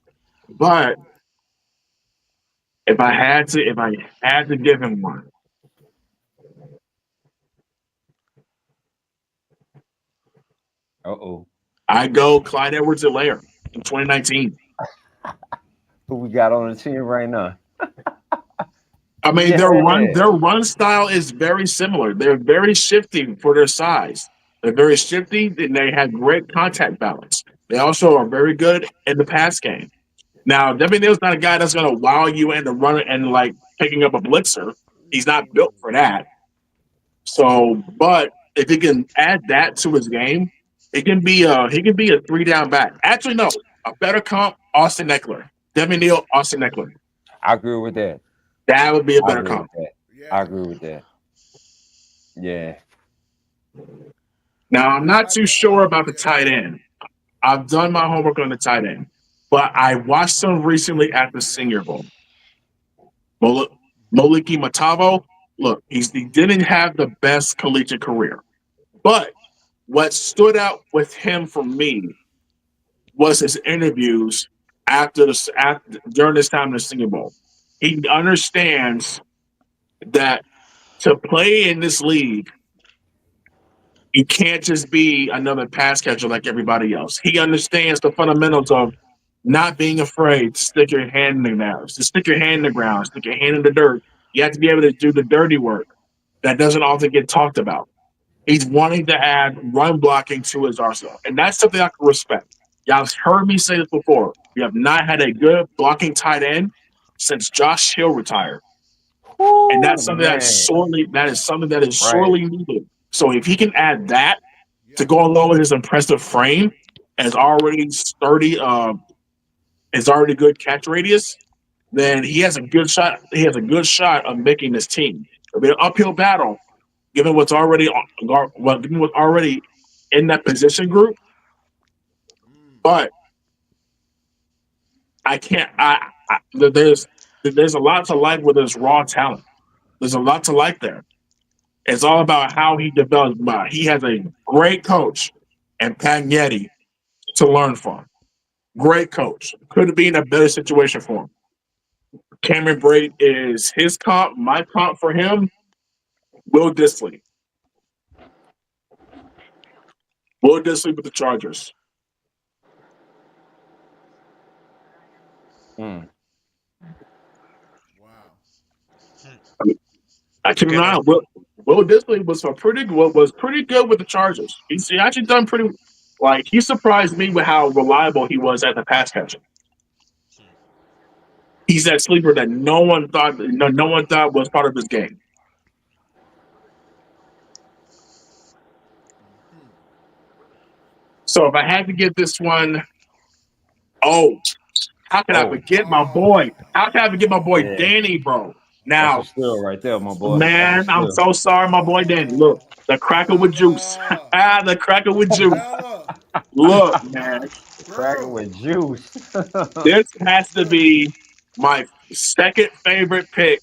But if I had to give him one, I go Clyde Edwards-Helaire in 2019. Who we got on the team right now? I mean, their run style is very similar. They're very shifty for their size. They're very shifty, and they have great contact balance. They also are very good in the pass game. Now, Devin Neal's not a guy that's going to wow you into running and like picking up a blitzer. He's not built for that. So, but if he can add that to his game, he can be a 3-down back. Actually, no, a better comp, Austin Eckler. Devin Neal, Austin Eckler. I agree with that. That would be a better comp. I agree with that. Yeah. Now, I'm not too sure about the tight end. I've done my homework on the tight end, but I watched some recently at the Senior Bowl. Moliki Matavo, look, he didn't have the best collegiate career, but what stood out with him for me was his interviews during this time in the Senior Bowl. He understands that to play in this league, you can't just be another pass catcher like everybody else. He understands the fundamentals of not being afraid to stick your hand in the ground, stick your hand in the ground, stick your hand in the dirt. You have to be able to do the dirty work that doesn't often get talked about. He's wanting to add run blocking to his arsenal, and that's something I can respect. Y'all heard me say this before. We have not had a good blocking tight end since Josh Hill retired. And that's something that is sorely needed. So if he can add that to go along with his impressive frame as already sturdy, is already good catch radius, then he has a good shot. He has a good shot of making this team. It'll be an uphill battle, given what's already in that position group. But I can't. There's a lot to like with his raw talent. There's a lot to like there. It's all about how he develops. He has a great coach and Pagnetti to learn from. Great coach. Could be in a better situation for him. Cameron Brate is his comp. My comp for him, Will Dissly. Will Dissly with the Chargers. Mm. I cannot. Will Dissly was pretty good with the Chargers. He's actually done pretty. Like he surprised me with how reliable he was at the pass catching. He's that sleeper that no one thought was part of his game. So if I had to give this one, how can I forget my boy? How can I forget my boy Danny, bro? Now, that's a steal right there, my boy. man, I'm so sorry, my boy Danny. Look, the cracker with juice. The cracker with juice. Look, man. Cracker with juice. This has to be my second favorite pick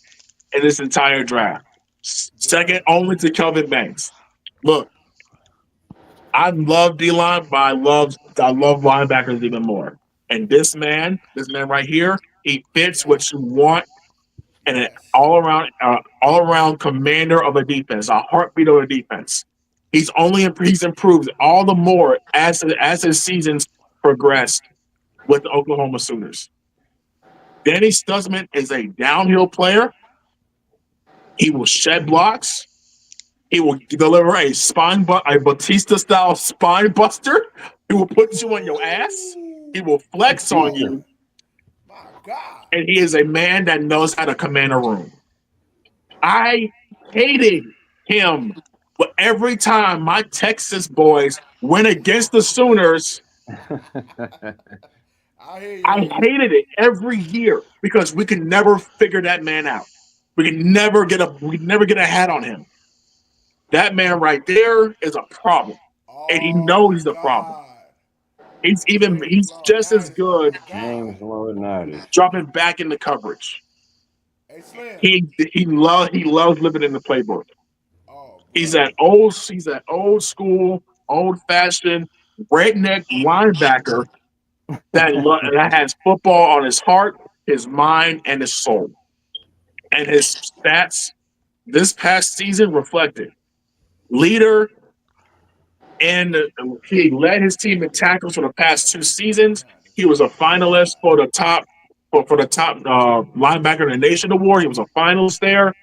in this entire draft. Second only to Kelvin Banks. Look, I love D-line, but I love linebackers even more. And this man right here, he fits what you want, and an all around commander of a defense, a heartbeat of a defense. He's improved all the more as his seasons progressed with the Oklahoma Sooners. Danny Stutzman is a downhill player. He will shed blocks. He will deliver a Batista-style spine buster. He will put you on your ass. He will flex on you. And he is a man that knows how to command a room. I hated him, but every time my Texas boys went against the Sooners, I hated it every year because we could never figure that man out. We could never get a hat on him. That man right there is a problem, and he knows he's a problem. He's just as good. James Laurinaitis dropping back into coverage. He loves living in the playbook. He's that old school, old fashioned redneck linebacker that has football on his heart, his mind, and his soul. And his stats this past season reflected leader, and he led his team in tackles for the past 2 seasons. He was a finalist for the top linebacker in the nation award. He was a finalist there.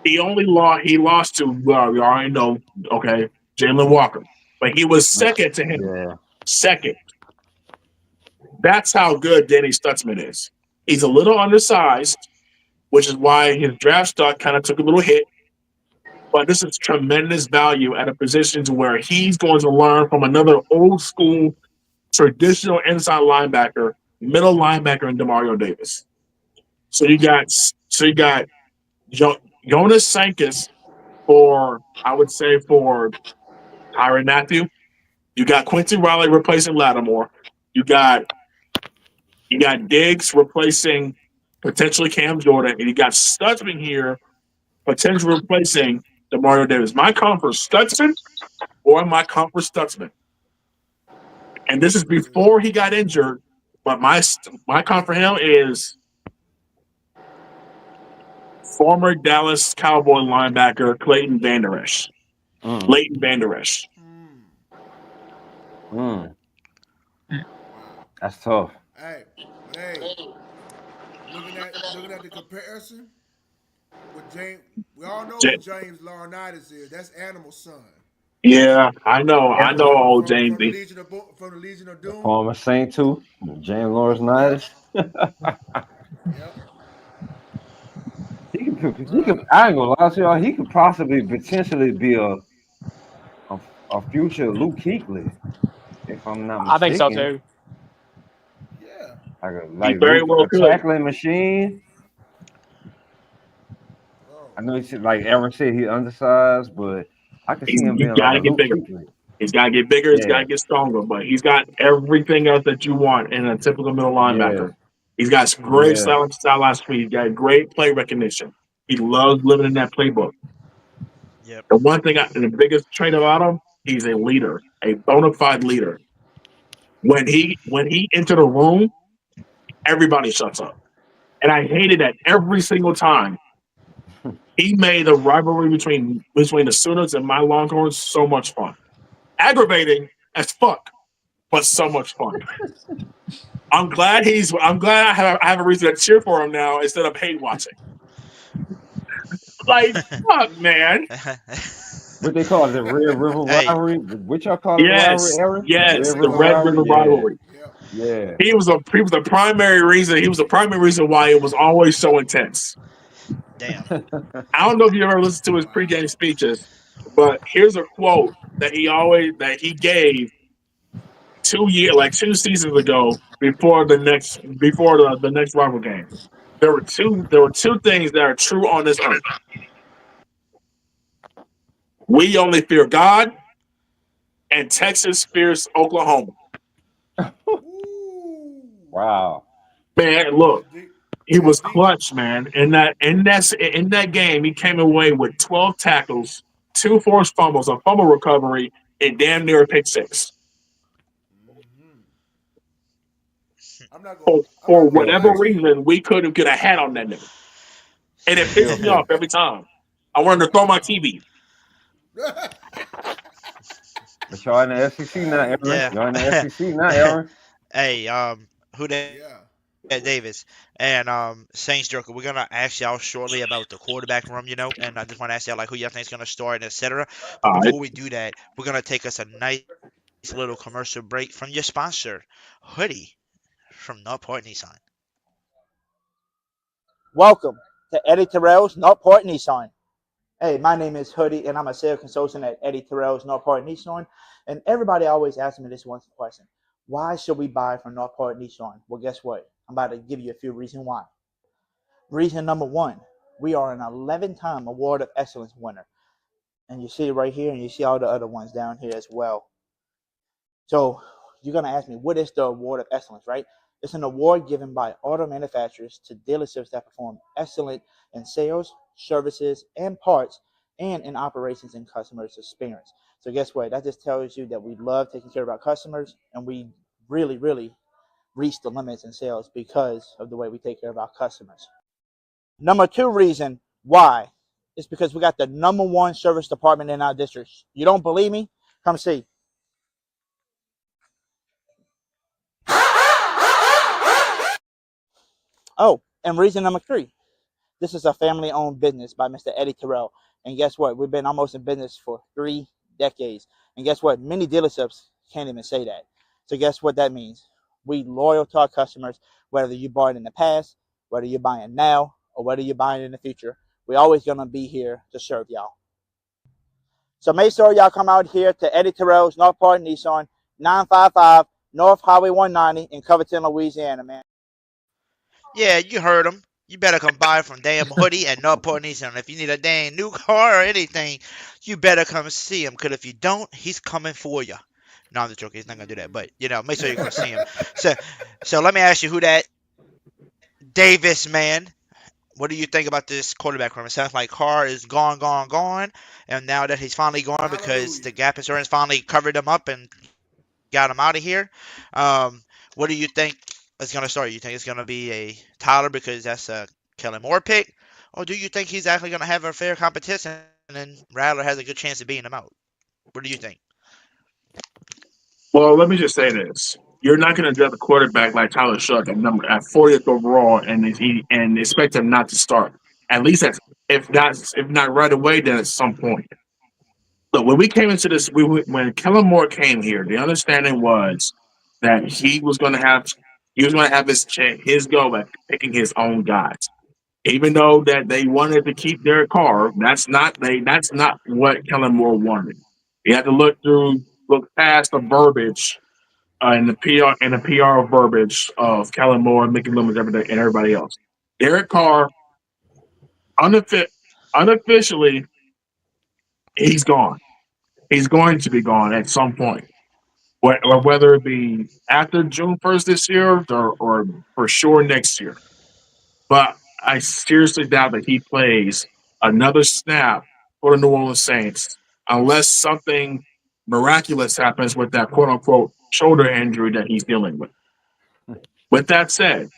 He lost to we already know, okay, Jalen Walker, but he was second to him. Yeah. Second. That's how good Danny Stutzman is. He's a little undersized, which is why his draft stock kind of took a little hit. But this is tremendous value at a position to where he's going to learn from another old school, traditional inside linebacker, middle linebacker in Demario Davis. So you got Jonas Sankis for Tyrann Mathieu. You got Quincy Riley replacing Lattimore. You got Diggs replacing potentially Cam Jordan, and you got Stutzman here potentially replacing Demario Davis. My comp for Stutzman or my comp for Stutzman. And this is before he got injured, but my comp for him is former Dallas Cowboy linebacker Clayton Vander Esch. Leighton Vander Esch. That's tough. Hey, looking at the comparison with James, we all know who James Laurinaitis is. That's Animal's son. Yeah, I know, old James. From the Legion of Doom. Former Saint too, James Laurinaitis. He can. I ain't gonna lie to y'all. He could possibly potentially be a future Luke Kuechly, if I'm not mistaken. I think so too. Like very well could. Tackling machine. I know like Aaron said, he's undersized, but I can see him being like a Luke Kuechly. He's got to get bigger. He's got to get stronger, but he's got everything else that you want in a typical middle linebacker. Yeah. He's got great sideline speed. He's got great play recognition. He loves living in that playbook. Yep. The one thing, the biggest trait about him, he's a leader, a bona fide leader. When he entered a room, everybody shuts up. and I hated that every single time. He made the rivalry between the Sooners and my Longhorns so much fun. Aggravating as fuck, but so much fun. I'm glad I have a reason to cheer for him now instead of hate watching. Like, fuck, man. What they call it, the Red River Hey, rivalry? What y'all call it, the rivalry, Yes, Aaron? Red yes, the River Red River rivalry? rivalry. Yeah. Yeah. He was the primary reason. He was the primary reason why it was always so intense. damn. I don't know if you ever listened to his pregame speeches, but here's a quote that he gave 2 seasons ago before the next rival game. There were two things that are true on this earth. We only fear God, and Texas fears Oklahoma. Wow. Man, look, he was clutch, man. In that game, he came away with 12 tackles, 2 forced fumbles, a fumble recovery, and damn near a pick six. I'm not gonna. I'm For not gonna lie whatever to you. reason, we couldn't get a hat on that nigga, and it Still pissed me off pissed. every time. I wanted to throw my TV. But y'all in the SEC now, Aaron. Yeah. Y'all in the SEC now, Aaron. Hey, who that Yeah. Davis and Saints Joker. We're gonna ask y'all shortly about the quarterback room, and I just want to ask y'all like who y'all think is gonna start and etc. But All right. before we do that, we're gonna take us a nice little commercial break from your sponsor, Hoodie from Northport Nissan. Welcome to Eddie Terrell's Northport Nissan. Hey, my name is Hoodie, and I'm a sales consultant at Eddie Terrell's Northport Nissan. And everybody always asks me this one question: why should we buy from Northport Nissan? Well, guess what? I'm about to give you a few reasons why. Reason number one: we are an 11-time Award of Excellence winner, and you see it right here, and you see all the other ones down here as well. So you're gonna ask me, what is the Award of Excellence, right? It's an award given by auto manufacturers to dealerships that perform excellent in sales, services, and parts, and in operations and customers experience. So guess what? That just tells you that we love taking care of our customers, and we really, really reach the limits in sales because of the way we take care of our customers. Number two reason why is because we got the number one service department in our district. You don't believe me? Come see. Oh, and reason number three, this is a family-owned business by Mr. Eddie Terrell. And guess what? We've been almost in business for 3 decades. And guess what? Many dealerships can't even say that. So guess what that means? We loyal to our customers, whether you bought in the past, whether you're buying now, or whether you're buying in the future. We're always going to be here to serve y'all. So make sure y'all come out here to Eddie Terrell's Northport Nissan, 955 North Highway 190 in Covington, Louisiana, man. Yeah, you heard him. You better come buy from damn Hoodie and Northport Nissan. If you need a damn new car or anything, you better come see him. Because if you don't, he's coming for you. No, I'm just joking. He's not going to do that. But, make sure you come see him. So let me ask you who that Davis, man. What do you think about this quarterback room? It sounds like Carr is gone, gone, gone. And now that he's finally gone because the gap insurance finally covered him up and got him out of here. What do you think is going to start? You think it's going to be a Tyler because that's a Kellen Moore pick? Or do you think he's actually going to have a fair competition and then Rattler has a good chance of beating him out? What do you think? Well, let me just say this: you're not going to draft a quarterback like Tyler Shuck at 40th overall and expect him not to start. At least if not right away, then at some point. Look, when we came into this, when Kellen Moore came here, the understanding was that he was going to have his go at picking his own guys. Even though that they wanted to keep Derek Carr, that's not what Kellen Moore wanted. You have to look past the verbiage and the PR verbiage of Kellen Moore, Mickey Loomis, and everybody else. Derek Carr, unofficially, he's gone. He's going to be gone at some point, whether it be after June 1st this year or for sure next year. But I seriously doubt that he plays another snap for the New Orleans Saints unless something miraculous happens with that quote unquote shoulder injury that he's dealing with. With that said,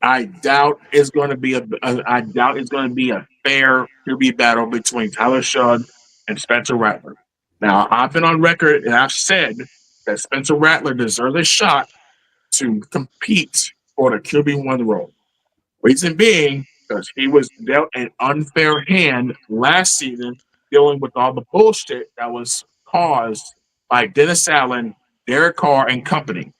I doubt it's going to be a fair QB battle between Tyler Shug and Spencer Rattler. Now, I've been on record and I've said that Spencer Rattler deserves a shot to compete for the QB1 role. Reason being, because he was dealt an unfair hand last season dealing with all the bullshit that was caused by Dennis Allen, Derek Carr, and company.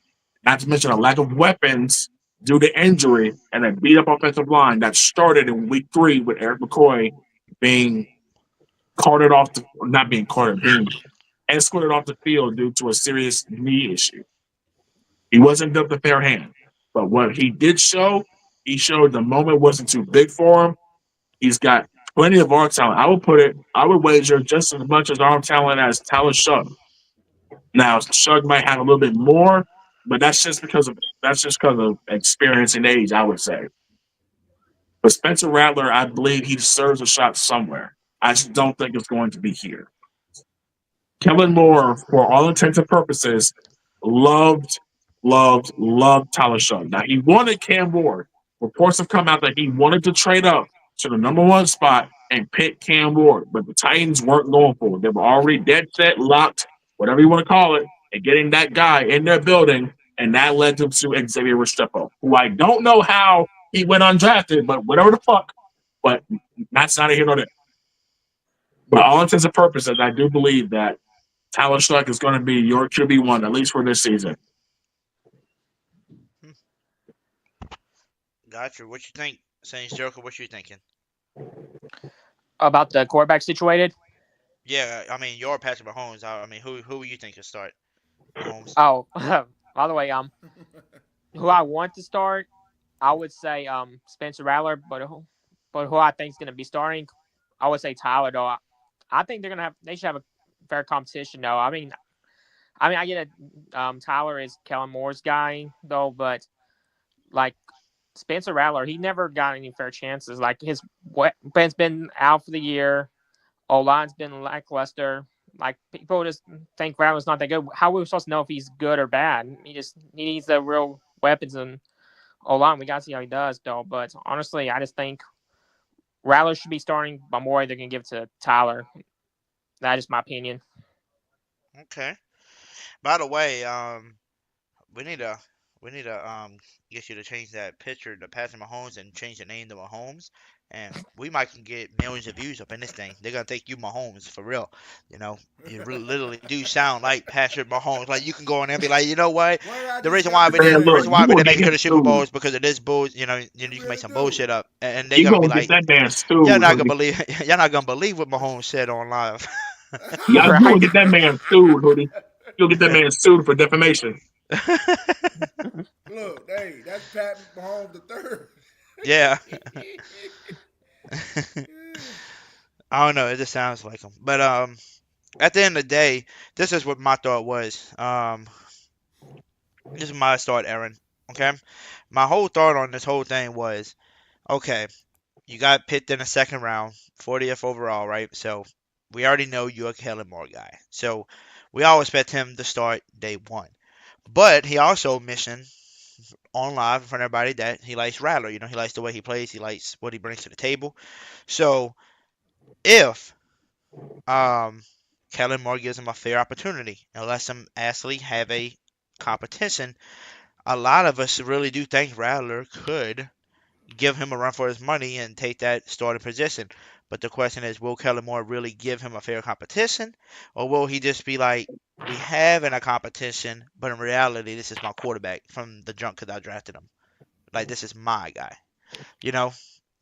Not to mention a lack of weapons due to injury and a beat up offensive line that started in week 3 with Eric McCoy being carted off the not being carted, being escorted off the field due to a serious knee issue. He wasn't dealt a fair hand. But what he did show, he showed the moment wasn't too big for him. He's got plenty of arm talent. I would wager just as much as arm talent as Tyler Shug. Now, Shug might have a little bit more, but that's just because of experience and age, I would say. But Spencer Rattler, I believe he deserves a shot somewhere. I just don't think it's going to be here. Kellen Moore, for all intents and purposes, loved Tyler Shug. Now, he wanted Cam Ward. Reports have come out that he wanted to trade up to the number 1 spot and pick Cam Ward, but the Titans weren't going for it. They were already dead set, locked, whatever you want to call it, and getting that guy in their building, and that led them to Xavier Restrepo, who I don't know how he went undrafted, but whatever the fuck. But that's not a here nor there. But all intents and purposes, I do believe that Tyler Shug is going to be your QB1, at least for this season. Gotcha. What you think, Saints Joker? What you thinking? About the quarterback situated? Yeah, I mean, you're Patrick Mahomes. I mean, who you think should start? Mahomes. Oh, by the way, who I want to start, I would say Spencer Rattler, but who I think is going to be starting, I would say Tyler. Though I think they should have a fair competition. Though I mean, I get it. Tyler is Kellen Moore's guy though, but like Spencer Rattler, he never got any fair chances. Like his weapon's been out for the year. O-line's been lackluster. Like people just think Rattler's not that good. How are we supposed to know if he's good or bad? He needs the real weapons and O-line. We got to see how he does though. But honestly, I just think Rattler should be starting, but more they're gonna give it to Tyler. That is my opinion. Okay. By the way, we need to get you to change that picture to Patrick Mahomes and change the name to Mahomes, and we might can get millions of views up in this thing. They're gonna think you Mahomes for real. You know, you literally do sound like Patrick Mahomes. Like you can go in there and be like, you know what? The reason why we didn't make it to the Super Bowl is because of this bull. You know, you can make some bullshit up, and they're gonna be like, that man sued, you're not gonna believe what Mahomes said on live. Y'all gonna get that man sued, Hoodie. You'll get that man sued for defamation. Look, hey, that's Pat Mahomes the third. Yeah. I don't know. It just sounds like him. But at the end of the day, this is what my thought was. This is my thought, Aaron. Okay, my whole thought on this whole thing was, okay, you got picked in the second round, 40th overall, right? So we already know you're a Kellen Moore guy. So we all expect him to start day 1. But he also mentioned on live in front of everybody that he likes Rattler. You know, he likes the way he plays. He likes what he brings to the table. So if Kellen Moore gives him a fair opportunity and lets him actually have a competition, a lot of us really do think Rattler could give him a run for his money and take that starting position. But the question is, will Kellen Moore really give him a fair competition? Or will he just be like, we have in a competition, but in reality, this is my quarterback from the jump because I drafted him. Like, this is my guy. You know?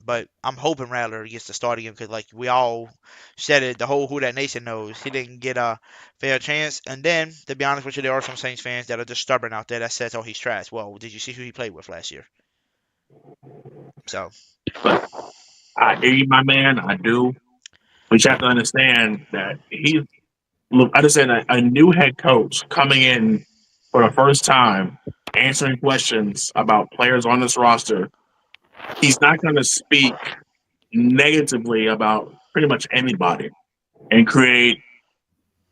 But I'm hoping Rattler gets to start again because, like, we all said it, the whole Who That Nation knows. He didn't get a fair chance. And then, to be honest with you, there are some Saints fans that are just stubborn out there that says, oh, he's trash. Well, did you see who he played with last year? So. I hear you, my man. I do. But you have to understand that I just said a new head coach coming in for the first time, answering questions about players on this roster. He's not going to speak negatively about pretty much anybody and create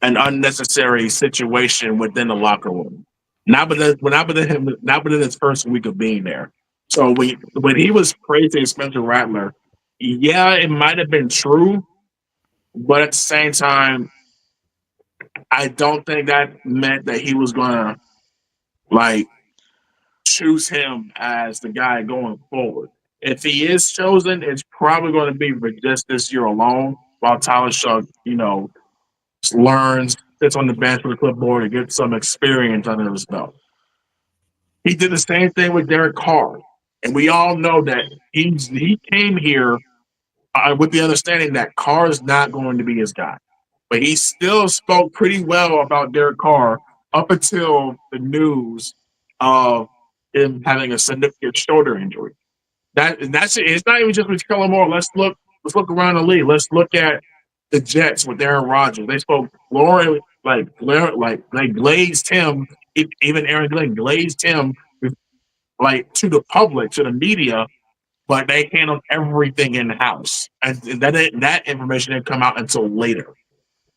an unnecessary situation within the locker room. Not within his first week of being there. So when he was praising Spencer Rattler, yeah, it might have been true, but at the same time, I don't think that meant that he was gonna like choose him as the guy going forward. If he is chosen, it's probably going to be for just this year alone, while Tyler Shuck, learns, sits on the bench with a clipboard and gets some experience under his belt. He did the same thing with Derek Carr, and we all know that he came here with the understanding that Carr is not going to be his guy. But he still spoke pretty well about Derek Carr up until the news of him having a significant shoulder injury. That's it. It's not even just with Kellen Moore. Let's look around the league. Let's look at the Jets with Aaron Rodgers. They spoke glory like they glazed him. Even Aaron Glenn glazed him like to the public, to the media, but they handled everything in house, and that information didn't come out until later.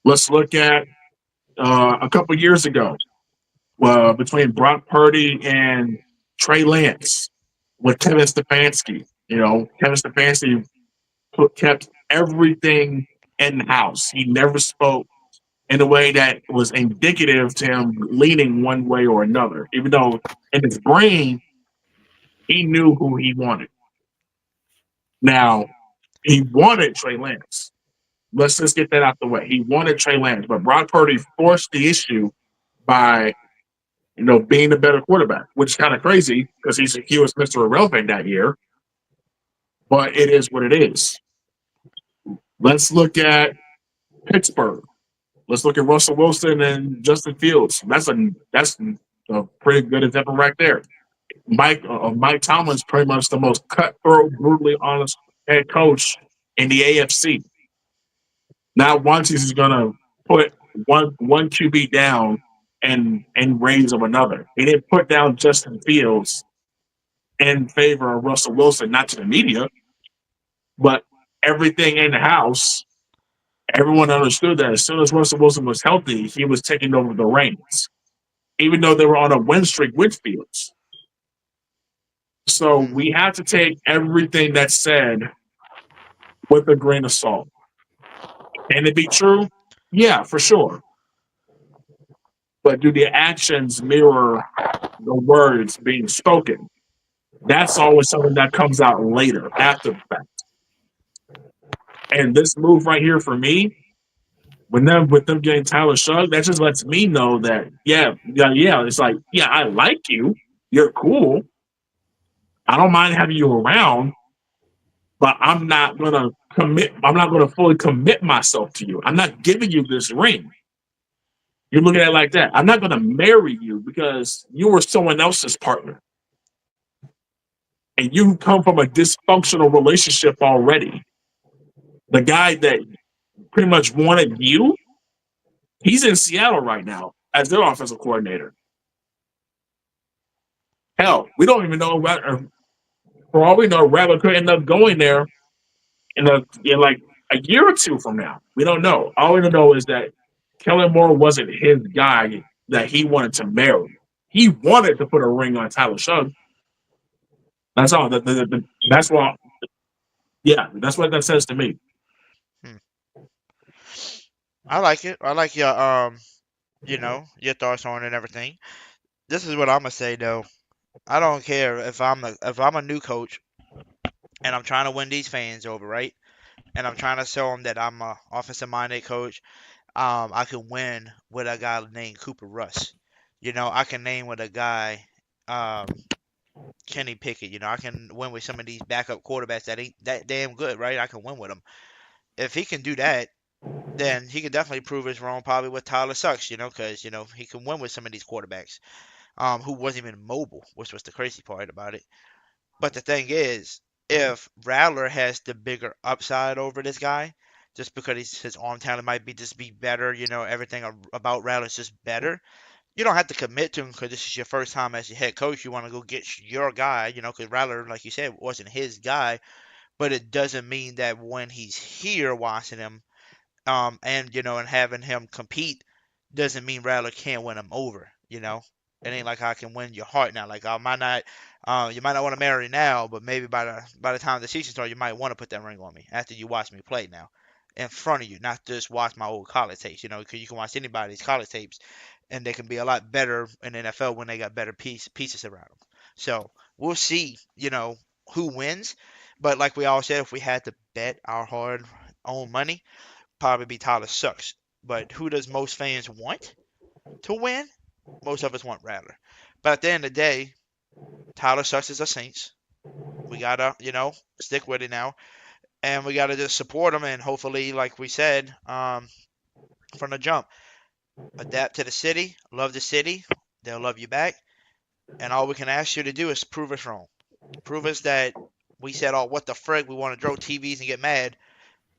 Let's look at a couple years ago between Brock Purdy and Trey Lance with Kevin Stefanski. Kevin Stefanski kept everything in house. He never spoke in a way that was indicative to him leaning one way or another, even though in his brain he knew who he wanted. Now, he wanted Trey Lance. Let's just get that out the way. He wanted Trey Lance, but Brock Purdy forced the issue by, being the better quarterback, which is kind of crazy because he was Mr. Irrelevant that year. But it is what it is. Let's look at Pittsburgh. Let's look at Russell Wilson and Justin Fields. That's a pretty good example right there. Mike Tomlin's pretty much the most cutthroat, brutally honest head coach in the AFC. Not once he's going to put one QB down and raise of another. He didn't put down Justin Fields in favor of Russell Wilson, not to the media, but everything in the house. Everyone understood that as soon as Russell Wilson was healthy, he was taking over the reins, even though they were on a win streak with Fields. So we have to take everything that's said with a grain of salt. Can it be true? Yeah, for sure. But do the actions mirror the words being spoken? That's always something that comes out later, after the fact. And this move right here for me, with them getting Tyler Sugg, that just lets me know that yeah, it's like, yeah, I like you, you're cool, I don't mind having you around, but I'm not gonna fully commit myself to you. I'm not giving you this ring. You're looking at it like that. I'm not gonna marry you because you were someone else's partner. And you come from a dysfunctional relationship already. The guy that pretty much wanted you, he's in Seattle right now as their offensive coordinator. Hell, we don't even know. For all we know, Rattler could end up going there in like a year or two from now. We don't know. All we know is that Kellen Moore wasn't his guy that he wanted to marry. He wanted to put a ring on Tyler Sugg. That's all. That's why. Yeah, that's what that says to me. I like it. I like your thoughts on it and everything. This is what I'm gonna say though. I don't care if I'm a new coach and I'm trying to win these fans over, right? And I'm trying to show them that I'm a offensive minded coach. I can win with a guy named Cooper Rush. I can name with a guy, Kenny Pickett. I can win with some of these backup quarterbacks that ain't that damn good, right? I can win with them. If he can do that, then he can definitely prove us wrong probably with Tyler Sucks, because, he can win with some of these quarterbacks who wasn't even mobile, which was the crazy part about it. But the thing is, if Rattler has the bigger upside over this guy, just because his arm talent might be better, everything about Rattler is just better. You don't have to commit to him because this is your first time as your head coach. You want to go get your guy, because Rattler, like you said, wasn't his guy. But it doesn't mean that when he's here watching him, and having him compete, doesn't mean Rattler can't win him over. It ain't like I can win your heart now. Like I might not, you might not want to marry now, but maybe by the time the season starts, you might want to put that ring on me after you watch me play now, in front of you, not just watch my old college tapes. You know, because you can watch anybody's college tapes, and they can be a lot better in the NFL when they got better pieces around them. So we'll see. You know who wins, but like we all said, if we had to bet our hard-earned money, probably be Tyler Sucks. But who does most fans want to win? Most of us want Rattler. But at the end of the day, Tyler Sucks is a Saints. We gotta, stick with it now, and we gotta just support them and hopefully, like we said, from the jump, adapt to the city, love the city. They'll love you back, and all we can ask you to do is prove us wrong. Prove us that we said, "Oh, what the frig? We want to throw TVs and get mad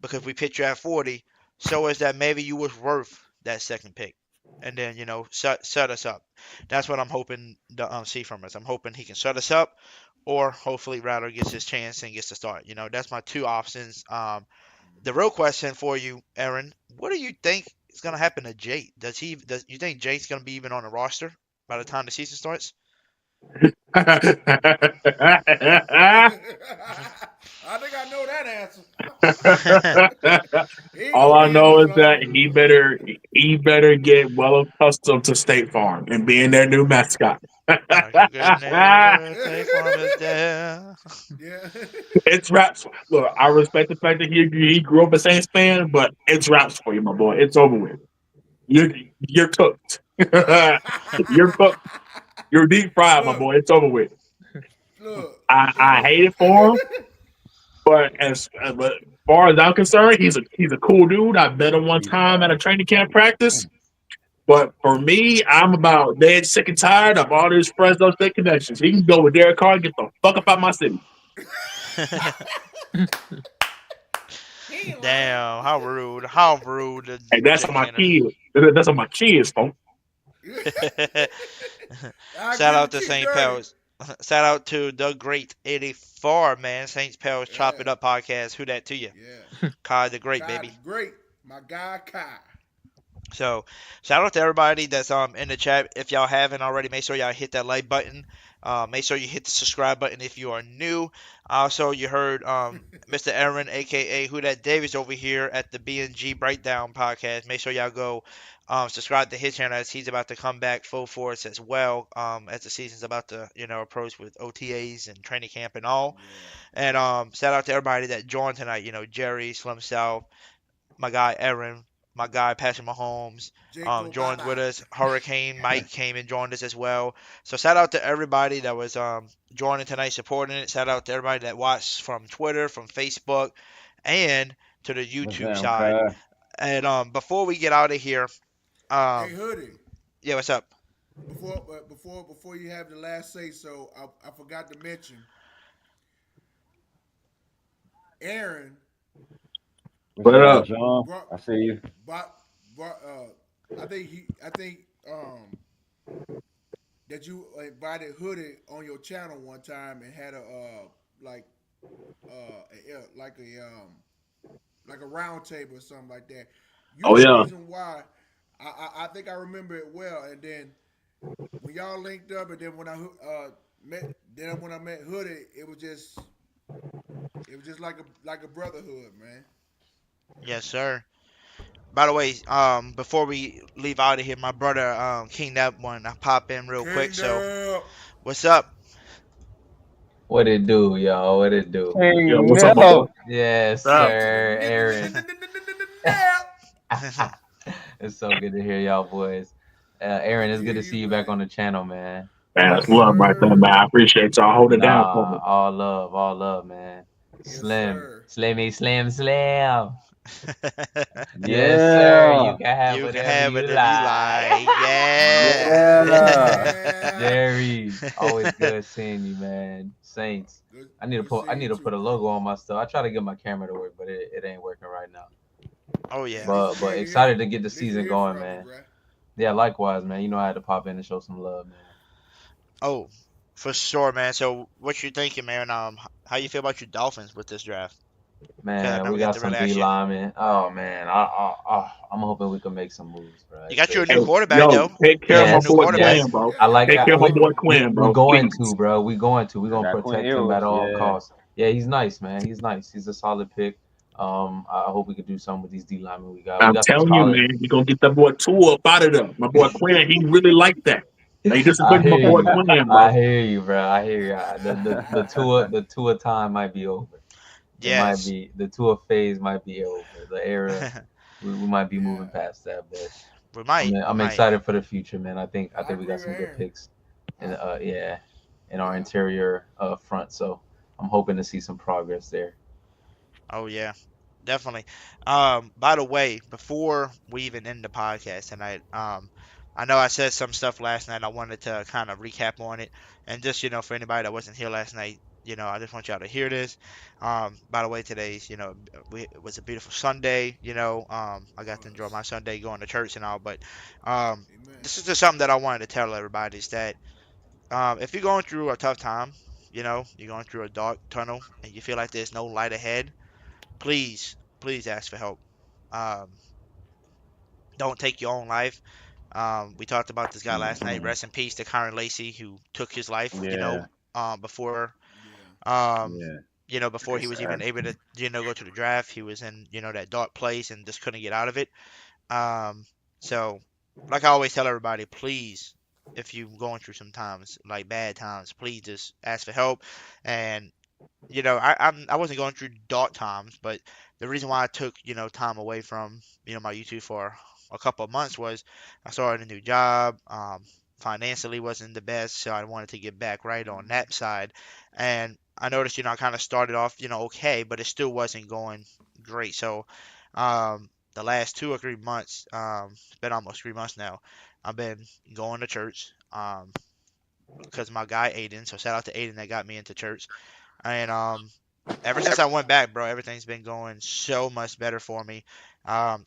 because we picked you at 40." Show us that maybe you was worth that second pick, and then set us up. That's what I'm hoping to see from us. I'm hoping he can shut us up, or hopefully Rattler gets his chance and gets to start. That's my two options. The real question for you, Aaron, what do you think is gonna happen to Jake? Does you think Jake's gonna be even on the roster by the time the season starts? I think I know that answer. He ain't All gonna I be in know no is that longer. he better get well accustomed to State Farm and being their new mascot. Like a good neighbor, State Farm is there. Yeah. It's raps. Look, I respect the fact that he grew up a Saints fan, but it's raps for you, my boy. It's over with. You're cooked. You're cooked. You're deep fried, my Look, boy. It's over with. look, I hate it for him, but but as far as I'm concerned, he's a cool dude. I met him one time at a training camp practice. But for me, I'm about dead sick and tired of all these Fresno State connections. He can go with Derek Carr and get the fuck up out my city. Damn, how rude! How rude, Hey, that's Jake on my Tanner. kids. That's on my kids, folks. Shout out to Keep St. dirty. Pels. Shout out to the great 84, man. St. Pels Chop It Up podcast. Who that to you? Yeah. Kai the Great, Kai baby. the Great. My guy Kai. So, shout out to everybody that's in the chat. If y'all haven't already, make sure y'all hit that like button. Make sure you hit the subscribe button if you are new. Also, you heard Mr. Aaron, aka Who That Davis, over here at the BNG Breakdown podcast. Make sure y'all go subscribe to his channel as he's about to come back full force as well. As the season's about to approach with OTAs and training camp and all. And shout out to everybody that joined tonight. Jerry, Slim South, my guy Aaron, my guy Patrick Mahomes, Jacob joined with Baba. us. Hurricane Mike came and joined us as well. So shout out to everybody that was joining tonight, supporting it. Shout out to everybody that watched from Twitter, from Facebook, and to the YouTube side. And before we get out of here, Hey Hoodie. yeah, what's up? Before you have the last say so, I forgot to mention Aaron. What up, John? I see you. I think that you invited Hoodie on your channel one time and had like a round table or something like that. Oh, The yeah. reason why I think I remember it well. And then when y'all linked up, and then when I met Hoodie, it was just like a brotherhood, man. Yes, sir. By the way, before we leave out of here, my brother King Nep wanted to pop in real quick. So, what's up? What it do, y'all? What it do? Yo, what's up, my boy? Yes, sir, Aaron. It's so good to hear y'all boys. Aaron, it's good to see you back on the channel, man. Man, that's love right there, man. I appreciate y'all. Hold it down for me. All love, man. Slimmy, slim. Yes, sir. You can have whatever you like. Yeah. Jerry, always good seeing you, man. Saints. I need to put a logo on my stuff. I try to get my camera to work, but it ain't working right now. Oh yeah. But excited to get the season going, man. Yeah, likewise, man. I had to pop in and show some love, man. Oh, for sure, man. So what you thinking, man? How you feel about your Dolphins with this draft? 'Cause I Man, know we we got got the some real D action. linemen. Oh man, I'm hoping we can make some moves, bro. You got you a Hey, new quarterback yo, though. take You care of got my a new Yes, boy quarterback. Quinn, yes. bro. I like Take that. care of my boy Quinn, We're bro. going Please. to, bro. We're going to. We're And gonna that Quinn protect him Ewers, at all yeah. costs. Yeah, he's nice, man. He's nice. He's a solid pick. I hope we could do something with these D linemen we got. We I'm got some telling you, solid. man, you're gonna get that boy Tua up out of there. My boy Quinn, he really like that. Now you I disrespect my hear boy you. Quinn, bro. I hear you, bro. I hear you. The Tua time might be over. It might Yes. be the Tua phase might be over. The era we might be moving past that, but We might. We I'm might. excited for the future, man. I think we got some good picks, and yeah, in our interior front. So I'm hoping to see some progress there. Oh yeah, definitely. By the way, before we even end the podcast tonight, I know I said some stuff last night. I wanted to kind of recap on it, and just for anybody that wasn't here last night, I just want y'all to hear this. By the way, today's it was a beautiful Sunday. I got to enjoy my Sunday going to church and all, but um, this is just something that I wanted to tell everybody is that if you're going through a tough time, you're going through a dark tunnel, and you feel like there's no light ahead, please, please ask for help. Um, don't take your own life. We talked about this guy last night. Mhm. Rest in peace to Kyron Lacey, who took his life. Yeah, Before um, yeah. before Very he was even sad. able to go to the draft, he was in that dark place and just couldn't get out of it. Um, so, like I always tell everybody, please, if you're going through some times like bad times, please just ask for help. And I wasn't going through dark times, but the reason why I took time away from my YouTube for a couple of months was I started a new job. Financially wasn't the best, so I wanted to get back right on that side. And I noticed I kind of started off okay, but it still wasn't going great. So the last 2 or 3 months, it's been almost 3 months now. I've been going to church because my guy Aiden. So shout out to Aiden that got me into church. And ever since I went back, bro, everything's been going so much better for me.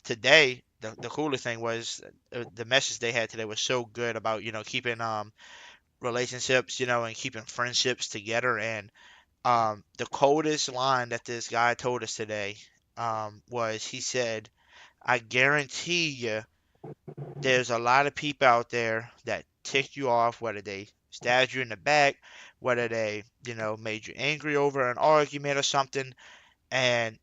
Today, the coolest thing was the message they had today was so good about keeping relationships, and keeping friendships together. And the coldest line that this guy told us today was he said, "I guarantee you, there's a lot of people out there that ticked you off, whether they stabbed you in the back, whether they made you angry over an argument or something." And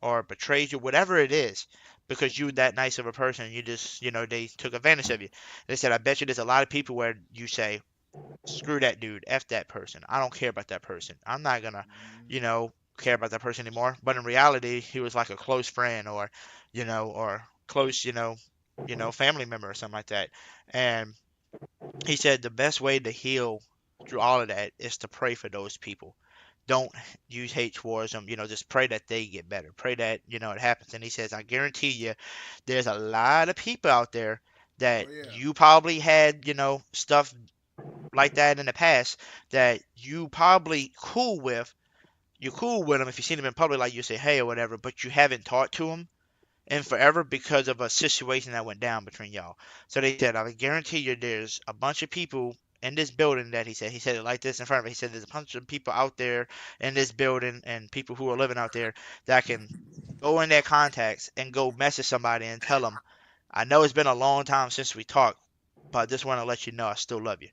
or betrayed you, whatever it is, because you that nice of a person, you just they took advantage of you. They said, I bet you there's a lot of people where you say, screw that dude, F that person, I don't care about that person, I'm not gonna care about that person anymore. But in reality, he was like a close friend, or close family member or something like that. And he said the best way to heal through all of that is to pray for those people. Don't use hate towards them. Just pray that they get better. Pray that it happens. And he says, I guarantee you, there's a lot of people out there that you probably had stuff like that in the past that you probably cool with. You're cool with them if you see them in public, like you say hey or whatever, but you haven't talked to them and forever because of a situation that went down between y'all. So they said, I guarantee you there's a bunch of people in this building that he said it like this in front of me. He said there's a bunch of people out there in this building and people who are living out there that can go in their contacts and go message somebody and tell them, I know it's been a long time since we talked, but I just want to let you know I still love you.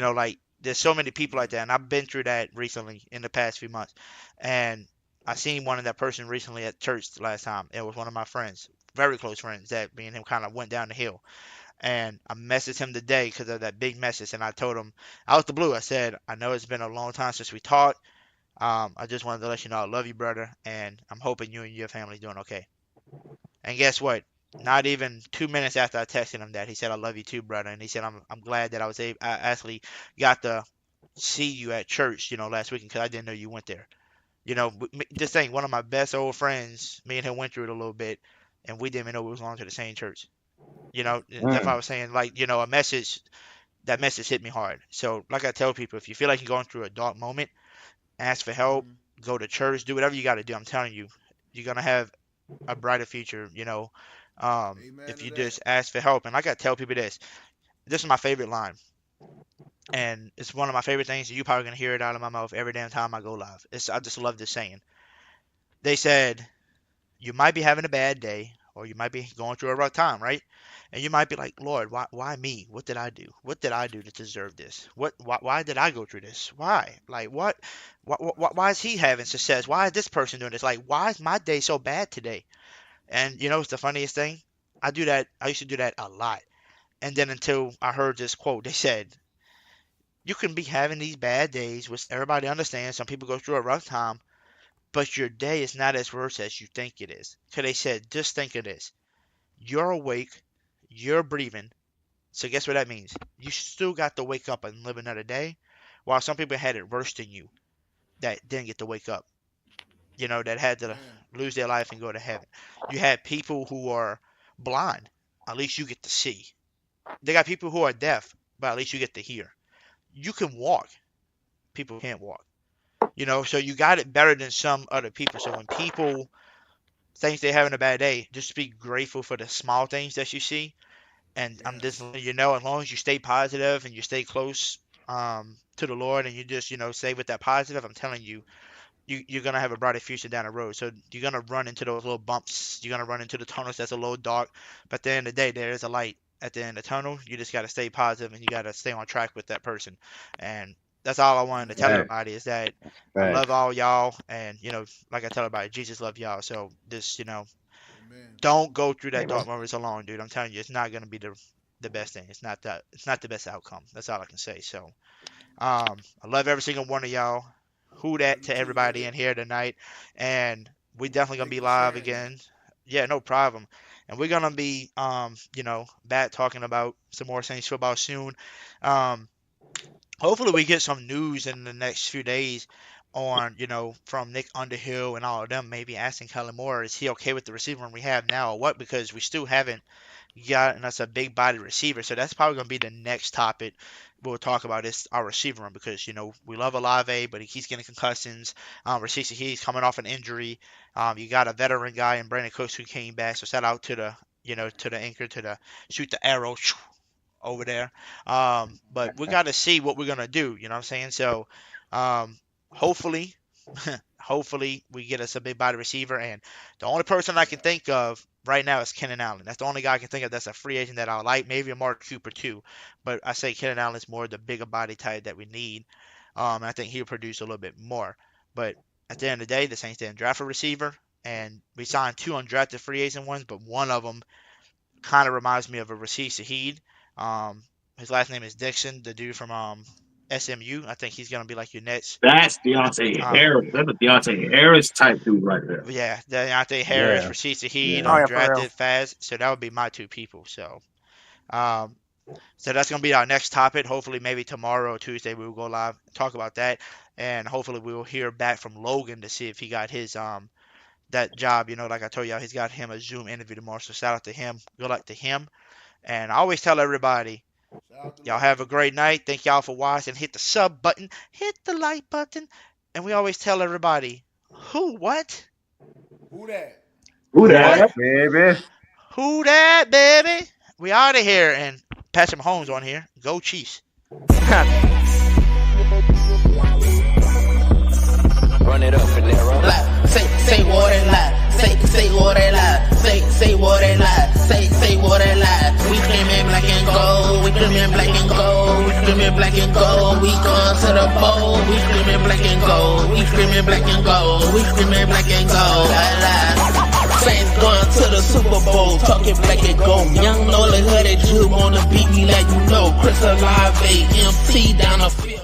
Like there's so many people like that, and I've been through that recently in the past few months. And I seen one of that person recently at church last time. It was one of my friends, very close friends, that me and him kind of went down the hill. And I messaged him today because of that big message, and I told him out the blue. I said, I know it's been a long time since we talked. I just wanted to let you know I love you, brother, and I'm hoping you and your family doing okay. And guess what? Not even 2 minutes after I texted him that, he said, I love you too, brother. And he said, I'm glad that I actually got to see you at church, last weekend because I didn't know you went there. Just think, one of my best old friends, me and him went through it a little bit, and we didn't even know we was going to the same church. That's why I Mm. was saying, like, a message, that message hit me hard. So, like I tell people, if you feel like you're going through a dark moment, ask for help, go to church, do whatever you got to do. I'm telling you, you're going to have a brighter future, if you just ask for help. And like I tell people this is my favorite line. And it's one of my favorite things. You probably gonna hear it out of my mouth every damn time I go live. I just love this saying. They said, you might be having a bad day, or you might be going through a rough time, right? And you might be like, Lord, why me? What did I do? What did I do to deserve this? Why did I go through this? Why? Like, why is he having success? Why is this person doing this? Like, why is my day so bad today? And you know, it's the funniest thing. I do that. I used to do that a lot. And then until I heard this quote, they said, you can be having these bad days, which everybody understands. Some people go through a rough time, but your day is not as worse as you think it is. So they said, just think of this. You're awake, you're breathing. So guess what that means? You still got to wake up and live another day, while some people had it worse than you that didn't get to wake up. You know, that had to lose their life and go to heaven. You had people who are blind. At least you get to see. They got people who are deaf, but at least you get to hear. You can walk. People can't walk. You know, so you got it better than some other people. So when people think they're having a bad day, just be grateful for the small things that you see. And I'm just letting you know, as long as you stay positive and you stay close to the Lord, and you just, you know, stay with that positive, I'm telling you, you're going to have a brighter future down the road. So you're going to run into those little bumps. You're going to run into the tunnels that's a little dark. But at the end of the day, there is a light at the end of the tunnel. You just got to stay positive, and you got to stay on track with that person. And that's all I wanted to tell everybody, is that I love all y'all. And, you know, like I tell everybody, Jesus loves y'all. So just, you know, don't go through that dark moments alone, dude. I'm telling you, it's not going to be the best thing. It's not the best outcome. That's all I can say. So I love every single one of y'all. Who that to everybody in here tonight. And we definitely going to be live again. Yeah, no problem. And we're going to be, you know, back talking about some more Saints football soon. Hopefully we get some news in the next few days on, you know, from Nick Underhill and all of them, maybe asking Kellen Moore, is he okay with the receiver room we have now or what? Because we still haven't gotten us a big body receiver. So that's probably going to be the next topic we'll talk about, is our receiver room, because, you know, we love Olave, but he keeps getting concussions. Rasheed Shaheed's coming off an injury. You got a veteran guy in Brandon Cooks who came back. So shout out to the, you know, to the anchor, to the shoot the arrow over there. But we got to see what we're going to do. You know what I'm saying? So hopefully we get us a big body receiver. And the only person I can think of right now is Keenan Allen. That's the only guy I can think of that's a free agent that I like. Maybe a Mark Cooper too. But I say Keenan Allen is more the bigger body type that we need. And I think he'll produce a little bit more. But at the end of the day, the Saints didn't draft a receiver. And we signed 2 undrafted free agent ones, but one of them kind of reminds me of a Rasheed Shaheed. His last name is Dixon, the dude from SMU. I think he's going to be like your next. That's Deontay Harris. That's a Deontay Harris type dude right there. Yeah, Deontay Harris, Rasheed Shaheed, undrafted fast. So that would be my 2 people. So so that's going to be our next topic. Hopefully maybe tomorrow or Tuesday we will go live and talk about that. And hopefully we will hear back from Logan to see if he got his that job. You know, like I told y'all, he's got him a Zoom interview tomorrow. So shout out to him. Good luck to him. And I always tell everybody, y'all have a great night. Thank y'all for watching. Hit the sub button. Hit the like button. And we always tell everybody, who what? Who that? Who that, baby? Who that, baby? We out of here. And Patrick Mahomes on here. Go Chiefs. Run it up, Panera. Say what they lie. Say what they lie. Say what they lie. Say what they lie. We screaming black and gold. We screaming black and gold. We screaming black and gold. We going to the bowl. We screaming black and gold. We screaming black and gold. We screaming black and gold. Saints going to the Super Bowl, talking black and gold. Young Nolan Hooded Jew wanna beat me like you know. Chris Olave, MC down the field.